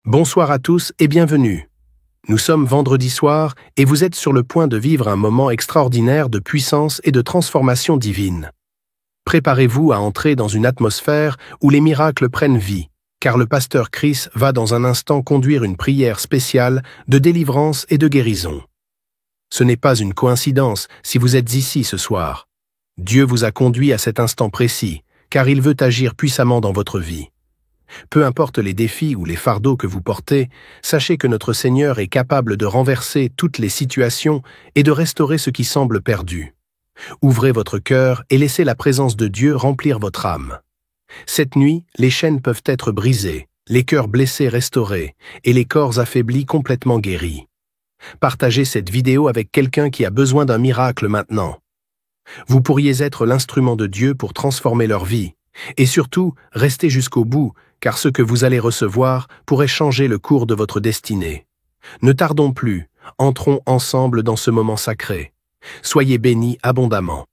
Bonsoir à tous et bienvenue. Nous sommes vendredi soir et vous êtes sur le point de vivre un moment extraordinaire de puissance et de transformation divine. Préparez-vous à entrer dans une atmosphère où les miracles prennent vie, car le pasteur Chris va dans un instant conduire une prière spéciale de délivrance et de guérison. Ce n'est pas une coïncidence si vous êtes ici ce soir. Dieu vous a conduit à cet instant précis, car il veut agir puissamment dans votre vie. Peu importe les défis ou les fardeaux que vous portez, sachez que notre Seigneur est capable de renverser toutes les situations et de restaurer ce qui semble perdu. Ouvrez votre cœur et laissez la présence de Dieu remplir votre âme. Cette nuit, les chaînes peuvent être brisées, les cœurs blessés restaurés et les corps affaiblis complètement guéris. Partagez cette vidéo avec quelqu'un qui a besoin d'un miracle maintenant. Vous pourriez être l'instrument de Dieu pour transformer leur vie. Et surtout, restez jusqu'au bout, car ce que vous allez recevoir pourrait changer le cours de votre destinée. Ne tardons plus, entrons ensemble dans ce moment sacré. Soyez bénis abondamment.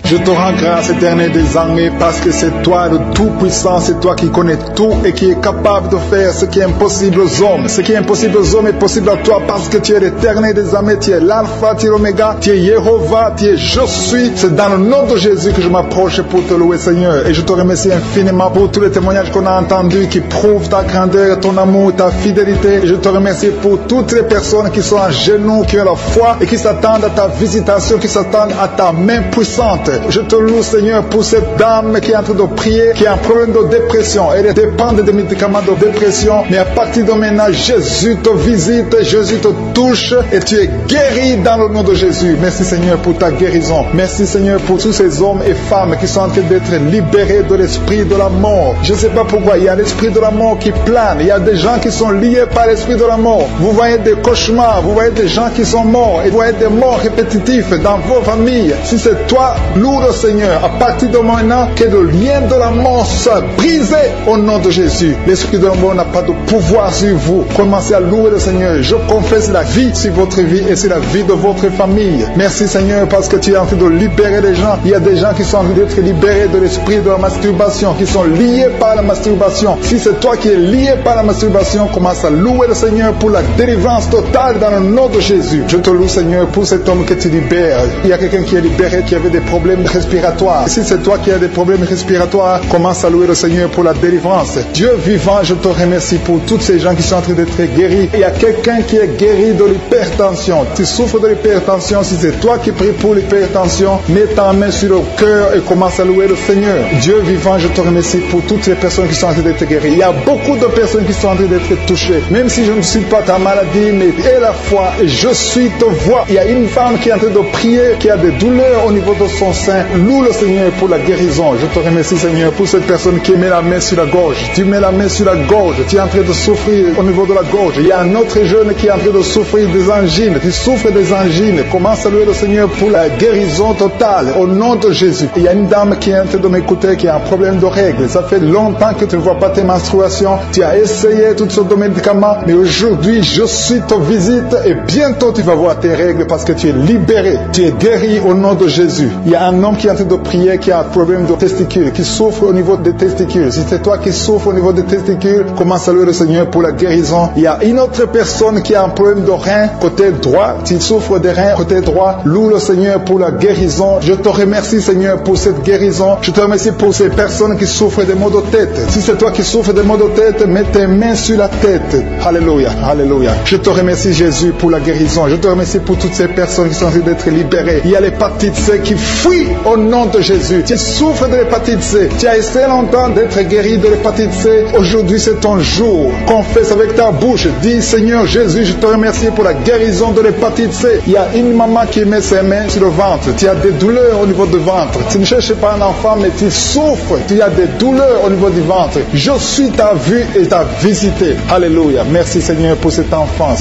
Je te rends grâce, Éternel des armées, parce que c'est toi le Tout-Puissant, c'est toi qui connais tout et qui est capable de faire ce qui est impossible aux hommes. Ce qui est impossible aux hommes est possible à toi parce que tu es l'Éternel des armées, tu es l'Alpha, tu es l'Oméga, tu es Jéhovah, tu es Je suis. C'est dans le nom de Jésus que je m'approche pour te louer, Seigneur. Et je te remercie infiniment pour tous les témoignages qu'on a entendus qui prouvent ta grandeur, ton amour, ta fidélité. Et je te remercie pour toutes les personnes qui sont à genoux, qui ont la foi et qui s'attendent à ta visitation, qui s'attendent à ta main puissante. Je te loue, Seigneur, pour cette dame qui est en train de prier, qui a un problème de dépression. Elle dépend des médicaments de dépression. Mais à partir de maintenant, Jésus te visite, Jésus te touche et tu es guéri dans le nom de Jésus. Merci, Seigneur, pour ta guérison. Merci, Seigneur, pour tous ces hommes et femmes qui sont en train d'être libérés de l'esprit de la mort. Je ne sais pas pourquoi, il y a l'esprit de la mort qui plane. Il y a des gens qui sont liés par l'esprit de la mort. Vous voyez des cauchemars, vous voyez des gens qui sont morts et vous voyez des morts répétitifs dans vos familles. Si c'est toi, loue le Seigneur, à partir de maintenant, que le lien de la mort soit brisé au nom de Jésus. L'esprit de la mort n'a pas de pouvoir sur vous. Commencez à louer le Seigneur. Je confesse la vie sur votre vie et sur la vie de votre famille. Merci, Seigneur, parce que tu es en train de libérer les gens. Il y a des gens qui sont en train d'être libérés de l'esprit de la masturbation, qui sont liés par la masturbation. Si c'est toi qui es lié par la masturbation, commence à louer le Seigneur pour la délivrance totale dans le nom de Jésus. Je te loue, Seigneur, pour cet homme que tu libères. Il y a quelqu'un qui est libéré, qui avait des problèmes respiratoires. Si c'est toi qui as des problèmes respiratoires, commence à louer le Seigneur pour la délivrance. Dieu vivant, je te remercie pour tous ces gens qui sont en train d'être guéris. Il y a quelqu'un qui est guéri de l'hypertension. Tu souffres de l'hypertension. Si c'est toi qui pries pour l'hypertension, mets ta main sur le cœur et commence à louer le Seigneur. Dieu vivant, je te remercie pour toutes les personnes qui sont en train d'être guéries. Il y a beaucoup de personnes qui sont en train d'être touchées. Même si je ne suis pas ta maladie, mais aie la foi et je suis te vois. Il y a une femme qui est en train de prier, qui a des douleurs au niveau de son sein. Loue le Seigneur pour la guérison. Je te remercie, Seigneur, pour cette personne qui met la main sur la gorge. Tu mets la main sur la gorge. Tu es en train de souffrir au niveau de la gorge. Il y a un autre jeune qui est en train de souffrir des angines. Tu souffres des angines. Commence à louer le Seigneur pour la guérison totale au nom de Jésus. Il y a une dame qui est en train de m'écouter qui a un problème de règles. Ça fait longtemps que tu ne vois pas tes menstruations. Tu as essayé toutes sortes de médicaments, mais aujourd'hui, je suis te visite et bientôt tu vas voir tes règles parce que tu es libéré. Tu es guéri au nom de Jésus. Il y a un homme qui est en train de prier, qui a un problème de testicules, qui souffre au niveau des testicules. Si c'est toi qui souffres au niveau des testicules, commence à louer le Seigneur pour la guérison. Il y a une autre personne qui a un problème de rein côté droit. Tu souffres des reins côté droit. Loue le Seigneur pour la guérison. Je te remercie, Seigneur, pour cette guérison. Je te remercie pour ces personnes qui souffrent des maux de tête. Si c'est toi qui souffres des maux de tête, mets tes mains sur la tête. Alléluia, alléluia. Je te remercie, Jésus, pour la guérison. Je te remercie pour toutes ces personnes qui sont en train d'être libérées. Il y a l'hépatite C qui fuit au nom de Jésus. Tu souffres de l'hépatite C. Tu as essayé longtemps d'être guéri de l'hépatite C. Aujourd'hui, c'est ton jour. Confesse avec ta bouche. Dis, Seigneur Jésus, je te remercie pour la guérison de l'hépatite C. Il y a une maman qui met ses mains sur le ventre. Tu as des douleurs au niveau du ventre. Tu ne cherches pas un enfant, mais tu souffres. Tu as des douleurs au niveau du ventre. Je suis ta vue et ta visité. Alléluia. Merci, Seigneur, pour cet enfant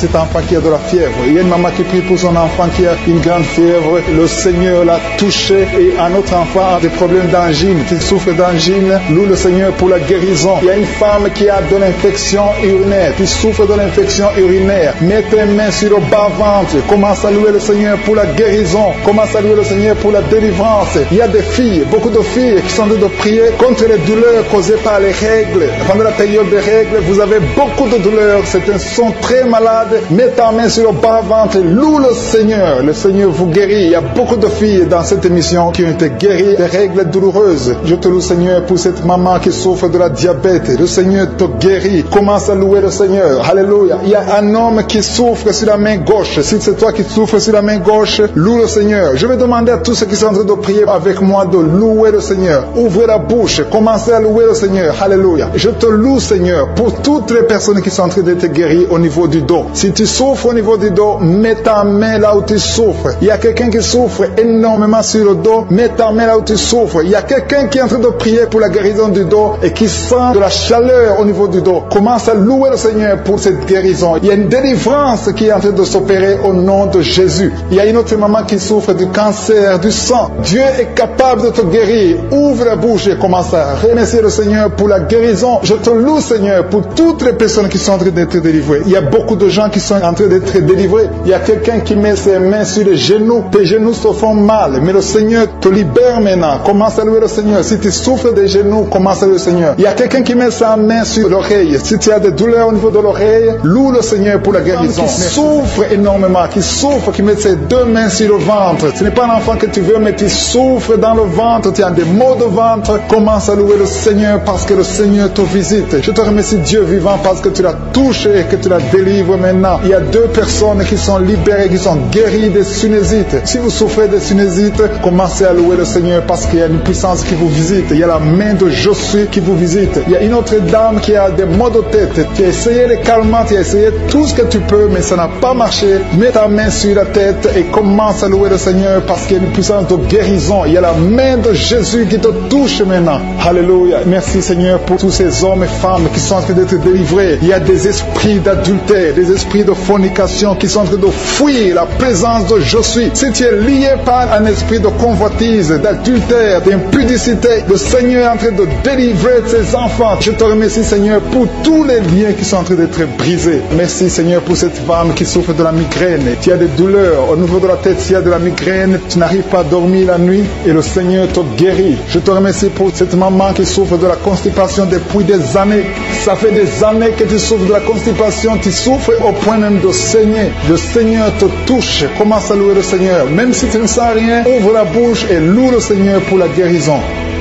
qui a de la fièvre. Il y a une maman qui prie pour son enfant qui a une grande fièvre. Le Seigneur l'a touché et un autre enfant a des problèmes d'angine, qui souffre d'angine, loue le Seigneur pour la guérison. Il y a une femme qui a de l'infection urinaire, qui souffre de l'infection urinaire. Mets tes mains sur le bas-ventre, commence à louer le Seigneur pour la guérison, commence à louer le Seigneur pour la délivrance. Il y a des filles, beaucoup de filles qui sont en train de prier contre les douleurs causées par les règles. Pendant la période des règles, vous avez beaucoup de douleurs, certains sont très malades. Mets ta main sur le bas-ventre, loue le Seigneur vous guérit. Il y a beaucoup de filles dans cette émission qui ont été guéries des règles douloureuses. Je te loue Seigneur pour cette maman qui souffre de la diabète. Le Seigneur te guérit. Commence à louer le Seigneur. Alléluia. Il y a un homme qui souffre sur la main gauche. Si c'est toi qui souffres sur la main gauche, loue le Seigneur. Je vais demander à tous ceux qui sont en train de prier avec moi de louer le Seigneur. Ouvrez la bouche. Commencez à louer le Seigneur. Alléluia. Je te loue Seigneur pour toutes les personnes qui sont en train d'être guéries au niveau du dos. Si tu souffres au niveau du dos, mets ta main là où tu souffres. Il y a quelqu'un qui souffre énormément sur le dos, mets ta main là où tu souffres. Il y a quelqu'un qui est en train de prier pour la guérison du dos et qui sent de la chaleur au niveau du dos. Commence à louer le Seigneur pour cette guérison. Il y a une délivrance qui est en train de s'opérer au nom de Jésus. Il y a une autre maman qui souffre du cancer, du sang. Dieu est capable de te guérir. Ouvre la bouche et commence à remercier le Seigneur pour la guérison. Je te loue Seigneur pour toutes les personnes qui sont en train d'être délivrées. Il y a beaucoup de gens qui sont en train d'être délivrés. Il y a quelqu'un qui met ses mains sur les genoux. Tes genoux se font mal, mais le Seigneur te libère maintenant. Commence à louer le Seigneur. Si tu souffres des genoux, commence à louer le Seigneur. Il y a quelqu'un qui met sa main sur l'oreille. Si tu as des douleurs au niveau de l'oreille, loue le Seigneur pour la guérison. Qui souffre énormément, qui souffre, qui met ses deux mains sur le ventre. Ce n'est pas un enfant que tu veux, mais tu souffres dans le ventre, tu as des maux de ventre. Commence à louer le Seigneur parce que le Seigneur te visite. Je te remercie Dieu vivant parce que tu l'as touché et que tu la délivres maintenant. Il y a deux personnes qui sont libérées, qui sont guéries des sinusites. Si vous souffrez des sinusites, commencez à louer le Seigneur parce qu'il y a une puissance qui vous visite. Il y a la main de Josué qui vous visite. Il y a une autre dame qui a des maux de tête. Tu as essayé les calmants, tu as essayé tout ce que tu peux, mais ça n'a pas marché. Mets ta main sur la tête et commence à louer le Seigneur parce qu'il y a une puissance de guérison. Il y a la main de Jésus qui te touche maintenant. Alléluia. Merci Seigneur pour tous ces hommes et femmes qui sont en train d'être délivrés. Il y a des esprits d'adultère, des esprits de fornication qui sont en train de fuir la présence de Josué. Si tu es lié par un esprit de convoitise, d'adultère, d'impudicité, le Seigneur est en train de délivrer ses enfants. Je te remercie Seigneur pour tous les liens qui sont en train d'être brisés. Merci Seigneur pour cette femme qui souffre de la migraine. Tu as des douleurs au niveau de la tête, tu as de la migraine, tu n'arrives pas à dormir la nuit et le Seigneur te guérit. Je te remercie pour cette maman qui souffre de la constipation depuis des années. Ça fait des années que tu souffres de la constipation, tu souffres au point même de saigner. Le Seigneur te touche. Commence à louer le Seigneur. Même si tu ne sens rien, ouvre la bouche et loue le Seigneur pour la guérison.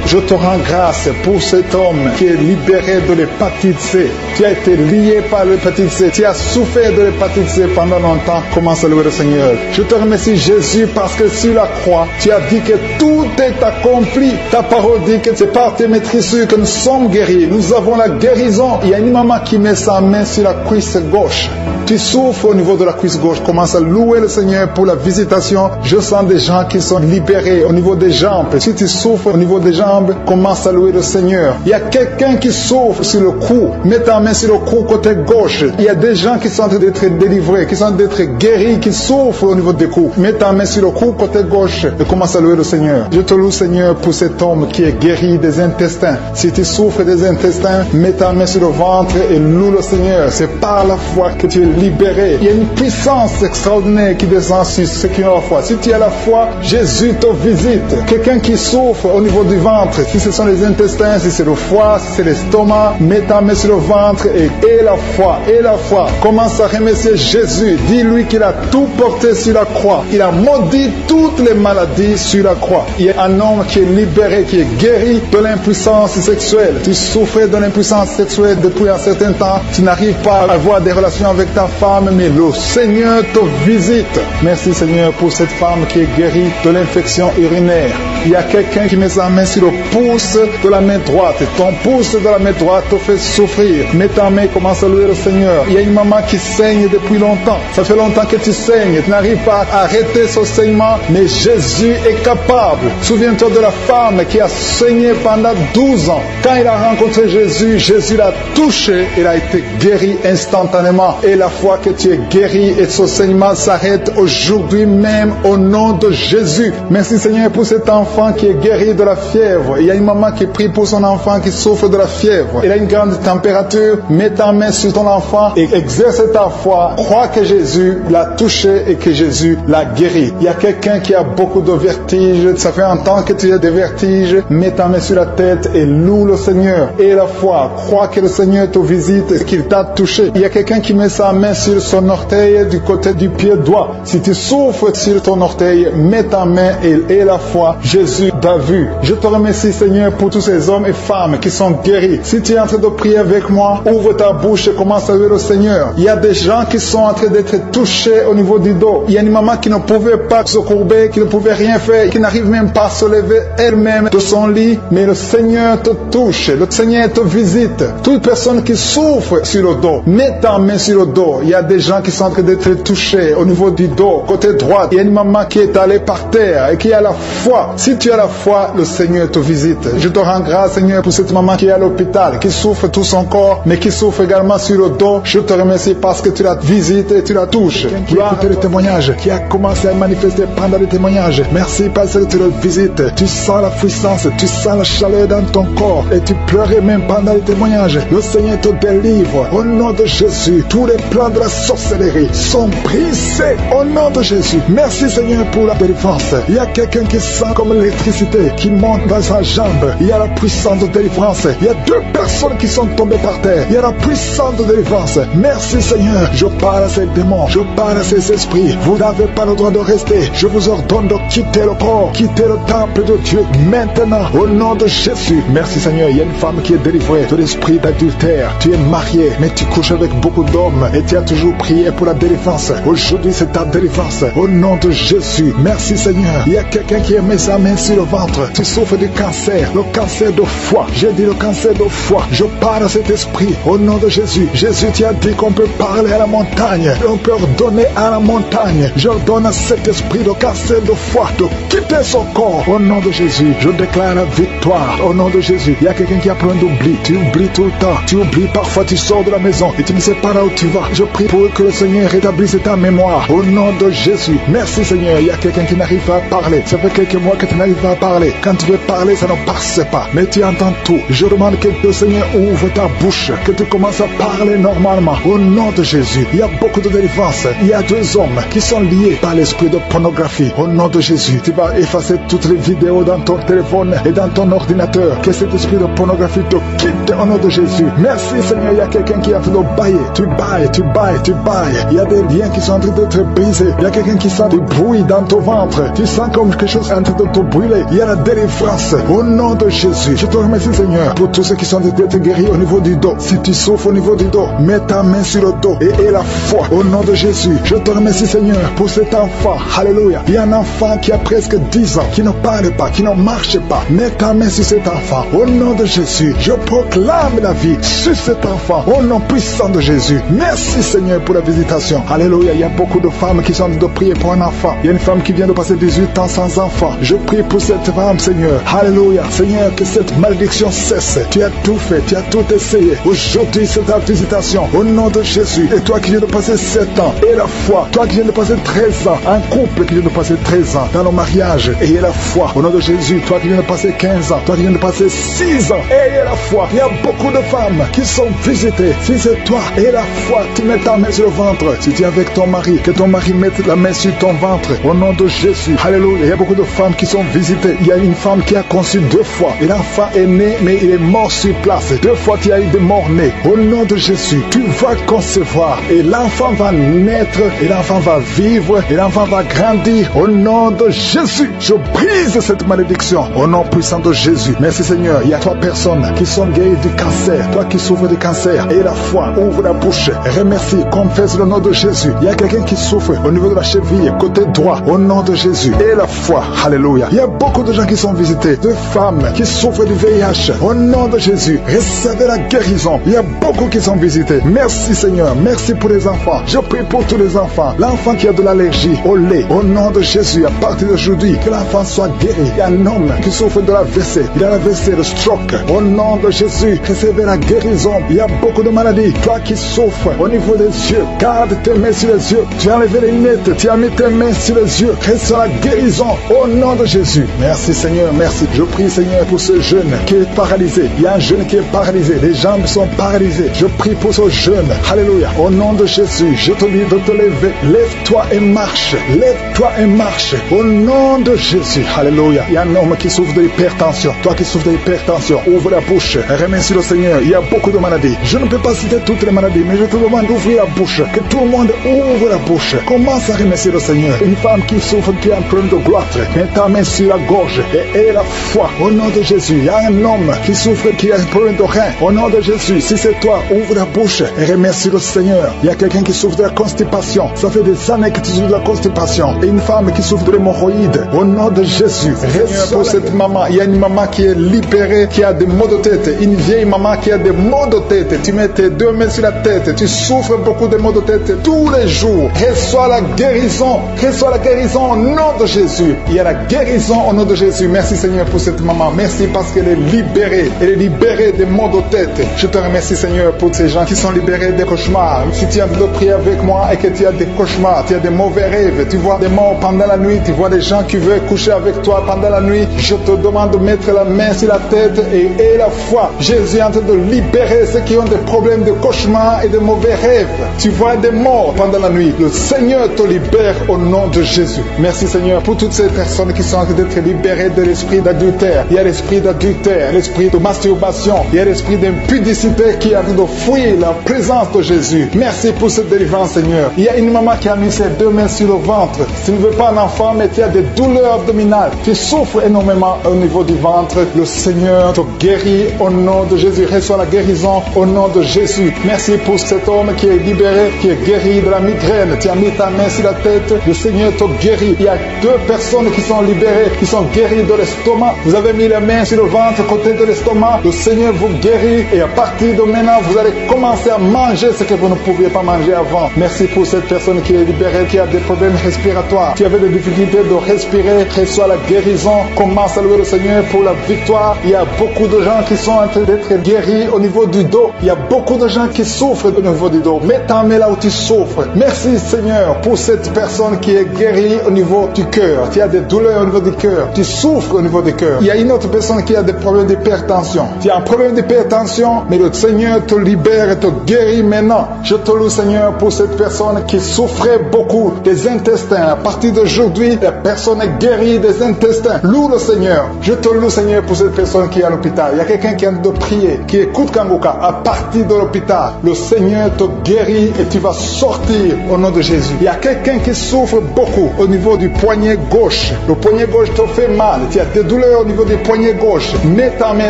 Je te rends grâce pour cet homme qui est libéré de l'hépatite C. Tu as été lié par l'hépatite C. Tu as souffert de l'hépatite C pendant longtemps. Commence à louer le Seigneur. Je te remercie Jésus parce que sur la croix, tu as dit que tout est accompli. Ta parole dit que c'est par tes maîtrisures que nous sommes guéris. Nous avons la guérison. Il y a une maman qui met sa main sur la cuisse gauche. Tu souffres au niveau de la cuisse gauche. Commence à louer le Seigneur pour la visitation. Je sens des gens qui sont libérés au niveau des jambes. Si tu souffres au niveau des jambes, commence à louer le Seigneur. Il y a quelqu'un qui souffre sur le cou. Mets ta main sur le cou côté gauche. Il y a des gens qui sont en train d'être délivrés, qui sont en train d'être guéris, qui souffrent au niveau des coups. Mets ta main sur le cou côté gauche et commence à louer le Seigneur. Je te loue Seigneur pour cet homme qui est guéri des intestins. Si tu souffres des intestins, mets ta main sur le ventre et loue le Seigneur. C'est par la foi que tu es libéré. Il y a une puissance extraordinaire qui descend sur ceux qui ont la foi. Si tu as la foi, Jésus te visite. Quelqu'un qui souffre au niveau du ventre, si ce sont les intestins, si c'est le foie, si c'est l'estomac, mets ta main sur le ventre et la foi, et la foi. Commence à remercier Jésus. Dis-lui qu'il a tout porté sur la croix. Il a maudit toutes les maladies sur la croix. Il y a un homme qui est libéré, qui est guéri de l'impuissance sexuelle. Tu souffrais de l'impuissance sexuelle depuis un certain temps. Tu n'arrives pas à avoir des relations avec ta femme, mais le Seigneur te visite. Merci Seigneur pour cette femme qui est guérie de l'infection urinaire. Il y a quelqu'un qui met sa main sur le pouce de la main droite. Et ton pouce de la main droite te fait souffrir. Mets ta main, commence à louer le Seigneur. Il y a une maman qui saigne depuis longtemps. Ça fait longtemps que tu saignes. Tu n'arrives pas à arrêter ce saignement, mais Jésus est capable. Souviens-toi de la femme qui a saigné pendant 12 ans. Quand il a rencontré Jésus, Jésus l'a touché. Il a été guéri instantanément. Et la fois que tu es guéri et ce saignement s'arrête aujourd'hui même au nom de Jésus. Merci Seigneur pour cet enfant enfant qui est guéri de la fièvre. Il y a une maman qui prie pour son enfant qui souffre de la fièvre. Il a une grande température. Mets ta main sur ton enfant et exerce ta foi. Crois que Jésus l'a touché et que Jésus l'a guéri. Il y a quelqu'un qui a beaucoup de vertiges. Ça fait un temps que tu as des vertiges. Mets ta main sur la tête et loue le Seigneur. Et la foi. Crois que le Seigneur te visite et qu'il t'a touché. Il y a quelqu'un qui met sa main sur son orteil du côté du pied droit. Si tu souffres sur ton orteil, mets ta main et la foi. Jésus t'a vu. Je te remercie, Seigneur, pour tous ces hommes et femmes qui sont guéris. Si tu es en train de prier avec moi, ouvre ta bouche et commence à louer le Seigneur. Il y a des gens qui sont en train d'être touchés au niveau du dos. Il y a une maman qui ne pouvait pas se courber, qui ne pouvait rien faire, qui n'arrive même pas à se lever elle-même de son lit. Mais le Seigneur te touche, le Seigneur te visite. Toute personne qui souffre sur le dos, mets ta main sur le dos. Il y a des gens qui sont en train d'être touchés au niveau du dos, côté droit. Il y a une maman qui est allée par terre et qui a la foi. Si tu as la foi, le Seigneur te visite. Je te rends grâce, Seigneur, pour cette maman qui est à l'hôpital, qui souffre tout son corps, mais qui souffre également sur le dos. Je te remercie parce que tu la visites et tu la touches. Qui a écouté le témoignage, qui a commencé à manifester pendant le témoignage. Merci parce que tu le visites. Tu sens la puissance, tu sens la chaleur dans ton corps et tu pleurais même pendant le témoignage. Le Seigneur te délivre. Au nom de Jésus, tous les plans de la sorcellerie sont brisés. Au nom de Jésus. Merci, Seigneur, pour la délivrance. Il y a quelqu'un qui sent comme l'électricité qui monte dans sa jambe. Il y a la puissance de délivrance. Il y a 2 personnes qui sont tombées par terre. Il y a la puissance de délivrance. Merci, Seigneur. Je parle à ces démons. Je parle à ces esprits. Vous n'avez pas le droit de rester. Je vous ordonne de quitter le corps, quitter le temple de Dieu maintenant. Au nom de Jésus. Merci, Seigneur. Il y a une femme qui est délivrée de l'esprit d'adultère. Tu es marié, mais tu couches avec beaucoup d'hommes et tu as toujours prié pour la délivrance. Aujourd'hui, c'est ta délivrance. Au nom de Jésus. Merci, Seigneur. Il y a quelqu'un qui a mis sa main sur le ventre. Tu souffres du cancer, le cancer de foie. J'ai dit le cancer de foie. Je parle à cet esprit au nom de Jésus. Jésus, tu as dit qu'on peut parler à la montagne. On peut ordonner à la montagne. J'ordonne à cet esprit de cancer de foie de quitter son corps. Au nom de Jésus, je déclare la victoire. Au nom de Jésus, il y a quelqu'un qui a plein d'oubli. Tu oublies tout le temps. Tu oublies parfois, tu sors de la maison et tu ne sais pas là où tu vas. Je prie pour que le Seigneur rétablisse ta mémoire. Au nom de Jésus. Merci, Seigneur. Il y a quelqu'un qui n'arrive pas à parler. Ça fait quelques mois que tu n'arrives pas à parler. Quand tu veux parler, ça ne passe pas. Mais tu entends tout. Je demande que le Seigneur ouvre ta bouche, que tu commences à parler normalement. Au nom de Jésus. Il y a beaucoup de délivrance. Il y a 2 hommes qui sont liés par l'esprit de pornographie. Au nom de Jésus. Tu vas effacer toutes les vidéos dans ton téléphone et dans ton ordinateur. Que cet esprit de pornographie te quitte au nom de Jésus. Merci, Seigneur. Il y a quelqu'un qui est en train de bailler. Tu bailles, tu bailles, tu bailles. Il y a des liens qui sont en train d'être brisés. Il y a quelqu'un qui sent du bruit dans ton ventre. Tu sens comme quelque chose en train de te brûler. Il y a la délivrance. Au nom de Jésus. Je te remercie, Seigneur, pour tous ceux qui sont d'être guéris au niveau du dos. Si tu souffres au niveau du dos, mets ta main sur le dos et la foi. Au nom de Jésus. Je te remercie, Seigneur, pour cet enfant. Alléluia. Il y a un enfant qui a presque 10 ans, qui ne parle pas, qui ne marche pas. Mets ta main sur cet enfant. Au nom de Jésus. Je proclame la vie sur cet enfant. Au nom puissant de Jésus. Merci, Seigneur, pour la visitation. Alléluia. Il y a beaucoup de femmes qui sont en train de prier pour un enfant. Il y a une femme qui vient de passer 18 ans sans enfant. Je prie pour cette femme, Seigneur. Alléluia. Seigneur, que cette malédiction cesse. Tu as tout fait, tu as tout essayé. Aujourd'hui, c'est ta visitation. Au nom de Jésus. Et toi qui viens de passer 7 ans, et la foi. Toi qui viens de passer 13 ans. Un couple qui vient de passer 13 ans dans le mariage. Et la foi. Au nom de Jésus. Toi qui viens de passer 15 ans. Toi qui viens de passer 6 ans. Et la foi. Il y a beaucoup de femmes qui sont visitées. Si c'est toi et la foi, tu mets ta main sur le ventre. Si tu es avec ton mari, que ton mari mette la main sur ton ventre. Au nom de Jésus. Alléluia. Il y a beaucoup de femmes qui sont visitées. Il y a une femme qui a conçu 2 fois. Et l'enfant est né, mais il est mort sur place. 2 fois qu'il y a eu des morts-nés. Au nom de Jésus, tu vas concevoir. Et l'enfant va naître. Et l'enfant va vivre. Et l'enfant va grandir. Au nom de Jésus, je brise cette malédiction. Au nom puissant de Jésus. Merci, Seigneur. Il y a 3 personnes qui sont guéries du cancer. Toi qui souffres du cancer. Et la foi, ouvre la bouche. Remercie, confesse le nom de Jésus. Il y a quelqu'un qui souffre au niveau de la cheville, côté droit. Au nom de Jésus. Et la foi. Alléluia. Il y a beaucoup de gens qui sont visités. De femmes qui souffrent du VIH. Au nom de Jésus. Recevez la guérison. Il y a beaucoup qui sont visités. Merci, Seigneur. Merci pour les enfants. Je prie pour tous les enfants. L'enfant qui a de l'allergie au lait. Au nom de Jésus. À partir d'aujourd'hui, que l'enfant soit guéri. Il y a un homme qui souffre de l'AVC. Il a l'AVC, le stroke. Au nom de Jésus. Recevez la guérison. Il y a beaucoup de maladies. Toi qui souffres au niveau des yeux. Garde tes mains sur les yeux. Tu as enlevé les lunettes. Tu as mis tes mains sur les yeux. Reçois la guérison. Au nom de Jésus. Jésus. Merci Seigneur, merci. Je prie Seigneur pour ce jeune qui est paralysé. Il y a un jeune qui est paralysé. Les jambes sont paralysées. Je prie pour ce jeune. Alléluia. Au nom de Jésus, je te dis de te lever. Lève-toi et marche. Lève-toi et marche. Au nom de Jésus. Alléluia. Il y a un homme qui souffre d'hypertension. Toi qui souffres d'hypertension, ouvre la bouche. Remercie le Seigneur. Il y a beaucoup de maladies. Je ne peux pas citer toutes les maladies, mais je te demande d'ouvrir la bouche. Que tout le monde ouvre la bouche. Commence à remercier le Seigneur. Une femme qui souffre, qui a un problème de gloître, mets ta main sur la gorge et aie la foi. Au nom de Jésus. Il y a un homme qui souffre, qui a un problème de rein. Au nom de Jésus. Si c'est toi, ouvre la bouche et remercie le Seigneur. Il y a quelqu'un qui souffre de la constipation. Ça fait des années que tu souffres de la constipation. Et une femme qui souffre de l'hémorroïde. Au nom de Jésus. Seigneur, pour cette maman, il y a une maman qui est libérée, qui a des maux de tête. Une vieille maman qui a des maux de tête. Tu mets tes deux mains sur la tête. Tu souffres beaucoup de maux de tête tous les jours. Reçois la guérison. Reçois la guérison au nom de Jésus. Il y a la guérison au nom de Jésus. Merci Seigneur pour cette maman. Merci parce qu'elle est libérée. Elle est libérée des maux de tête. Je te remercie Seigneur pour ces gens qui sont libérés des cauchemars. Si tu as envie de prier avec moi et que tu as des cauchemars, tu as des mauvais rêves, tu vois des morts pendant la nuit, tu vois des gens qui veulent coucher avec toi pendant la nuit, je te demande de mettre la main sur la tête et aie la foi. Jésus est en train de libérer ceux qui ont des problèmes de cauchemars et de mauvais rêves. Tu vois des morts pendant la nuit. Le Seigneur te libère au nom de Jésus. Merci Seigneur pour toutes ces personnes qui sont en train d'être libérées de l'esprit d'adultère. Il y a l'esprit d'adultère, l'esprit de masturbation, il y a l'esprit d'impudicité qui est en train de fuir la présence de Jésus. Merci pour cette délivrance Seigneur. Il y a une maman qui a mis ses deux mains sur le ventre. Tu ne veux pas un enfant mais tu as des douleurs abdominales. Tu souffres énormément au niveau du ventre. Le Seigneur te guérit au nom de Jésus. Reçois la guérison au nom de Jésus. Merci pour cet homme qui est libéré, qui est guéri de la migraine. Tu as mis ta main sur la tête. Le Seigneur te guérit. Il y a deux personnes qui sont libérées, qui sont guéries de l'estomac. Vous avez mis la main sur le ventre, côté de l'estomac. Le Seigneur vous guérit et à partir de maintenant, vous allez commencer à manger ce que vous ne pouviez pas manger avant. Merci pour cette personne qui est libérée, qui a des problèmes respiratoires, qui avait des difficultés de respirer. Reçois la guérison. Commence à louer le Seigneur pour la victoire. Il y a beaucoup de gens qui sont en train d'être guéris au niveau du dos. Il y a beaucoup de gens qui souffrent au niveau du dos. Mets ta main là où tu souffres. Merci Seigneur pour cette personne qui est guérie au niveau du cœur. Tu as des douleurs au niveau du cœur. Tu souffres au niveau du cœur. Il y a une autre personne qui a des problèmes d'hypertension. Tu as un problème d'hypertension, mais le Seigneur te libère et te guérit maintenant. Je te loue Seigneur pour cette personne qui souffrait beaucoup des intestins. À partir d'aujourd'hui, la personne est guérie des intestins. Loue le Seigneur. Je te loue Seigneur pour cette personne qui est à l'hôpital. Il y a quelqu'un qui a de prier, qui écoute Kanguka. À partir de l'hôpital, le Seigneur te guérit et tu vas sortir au nom de Jésus. Il y a quelqu'un qui souffre beaucoup au niveau du poignet gauche. Le poignet gauche te fait mal. Tu as des douleurs au niveau du poignet gauche. Mets ta main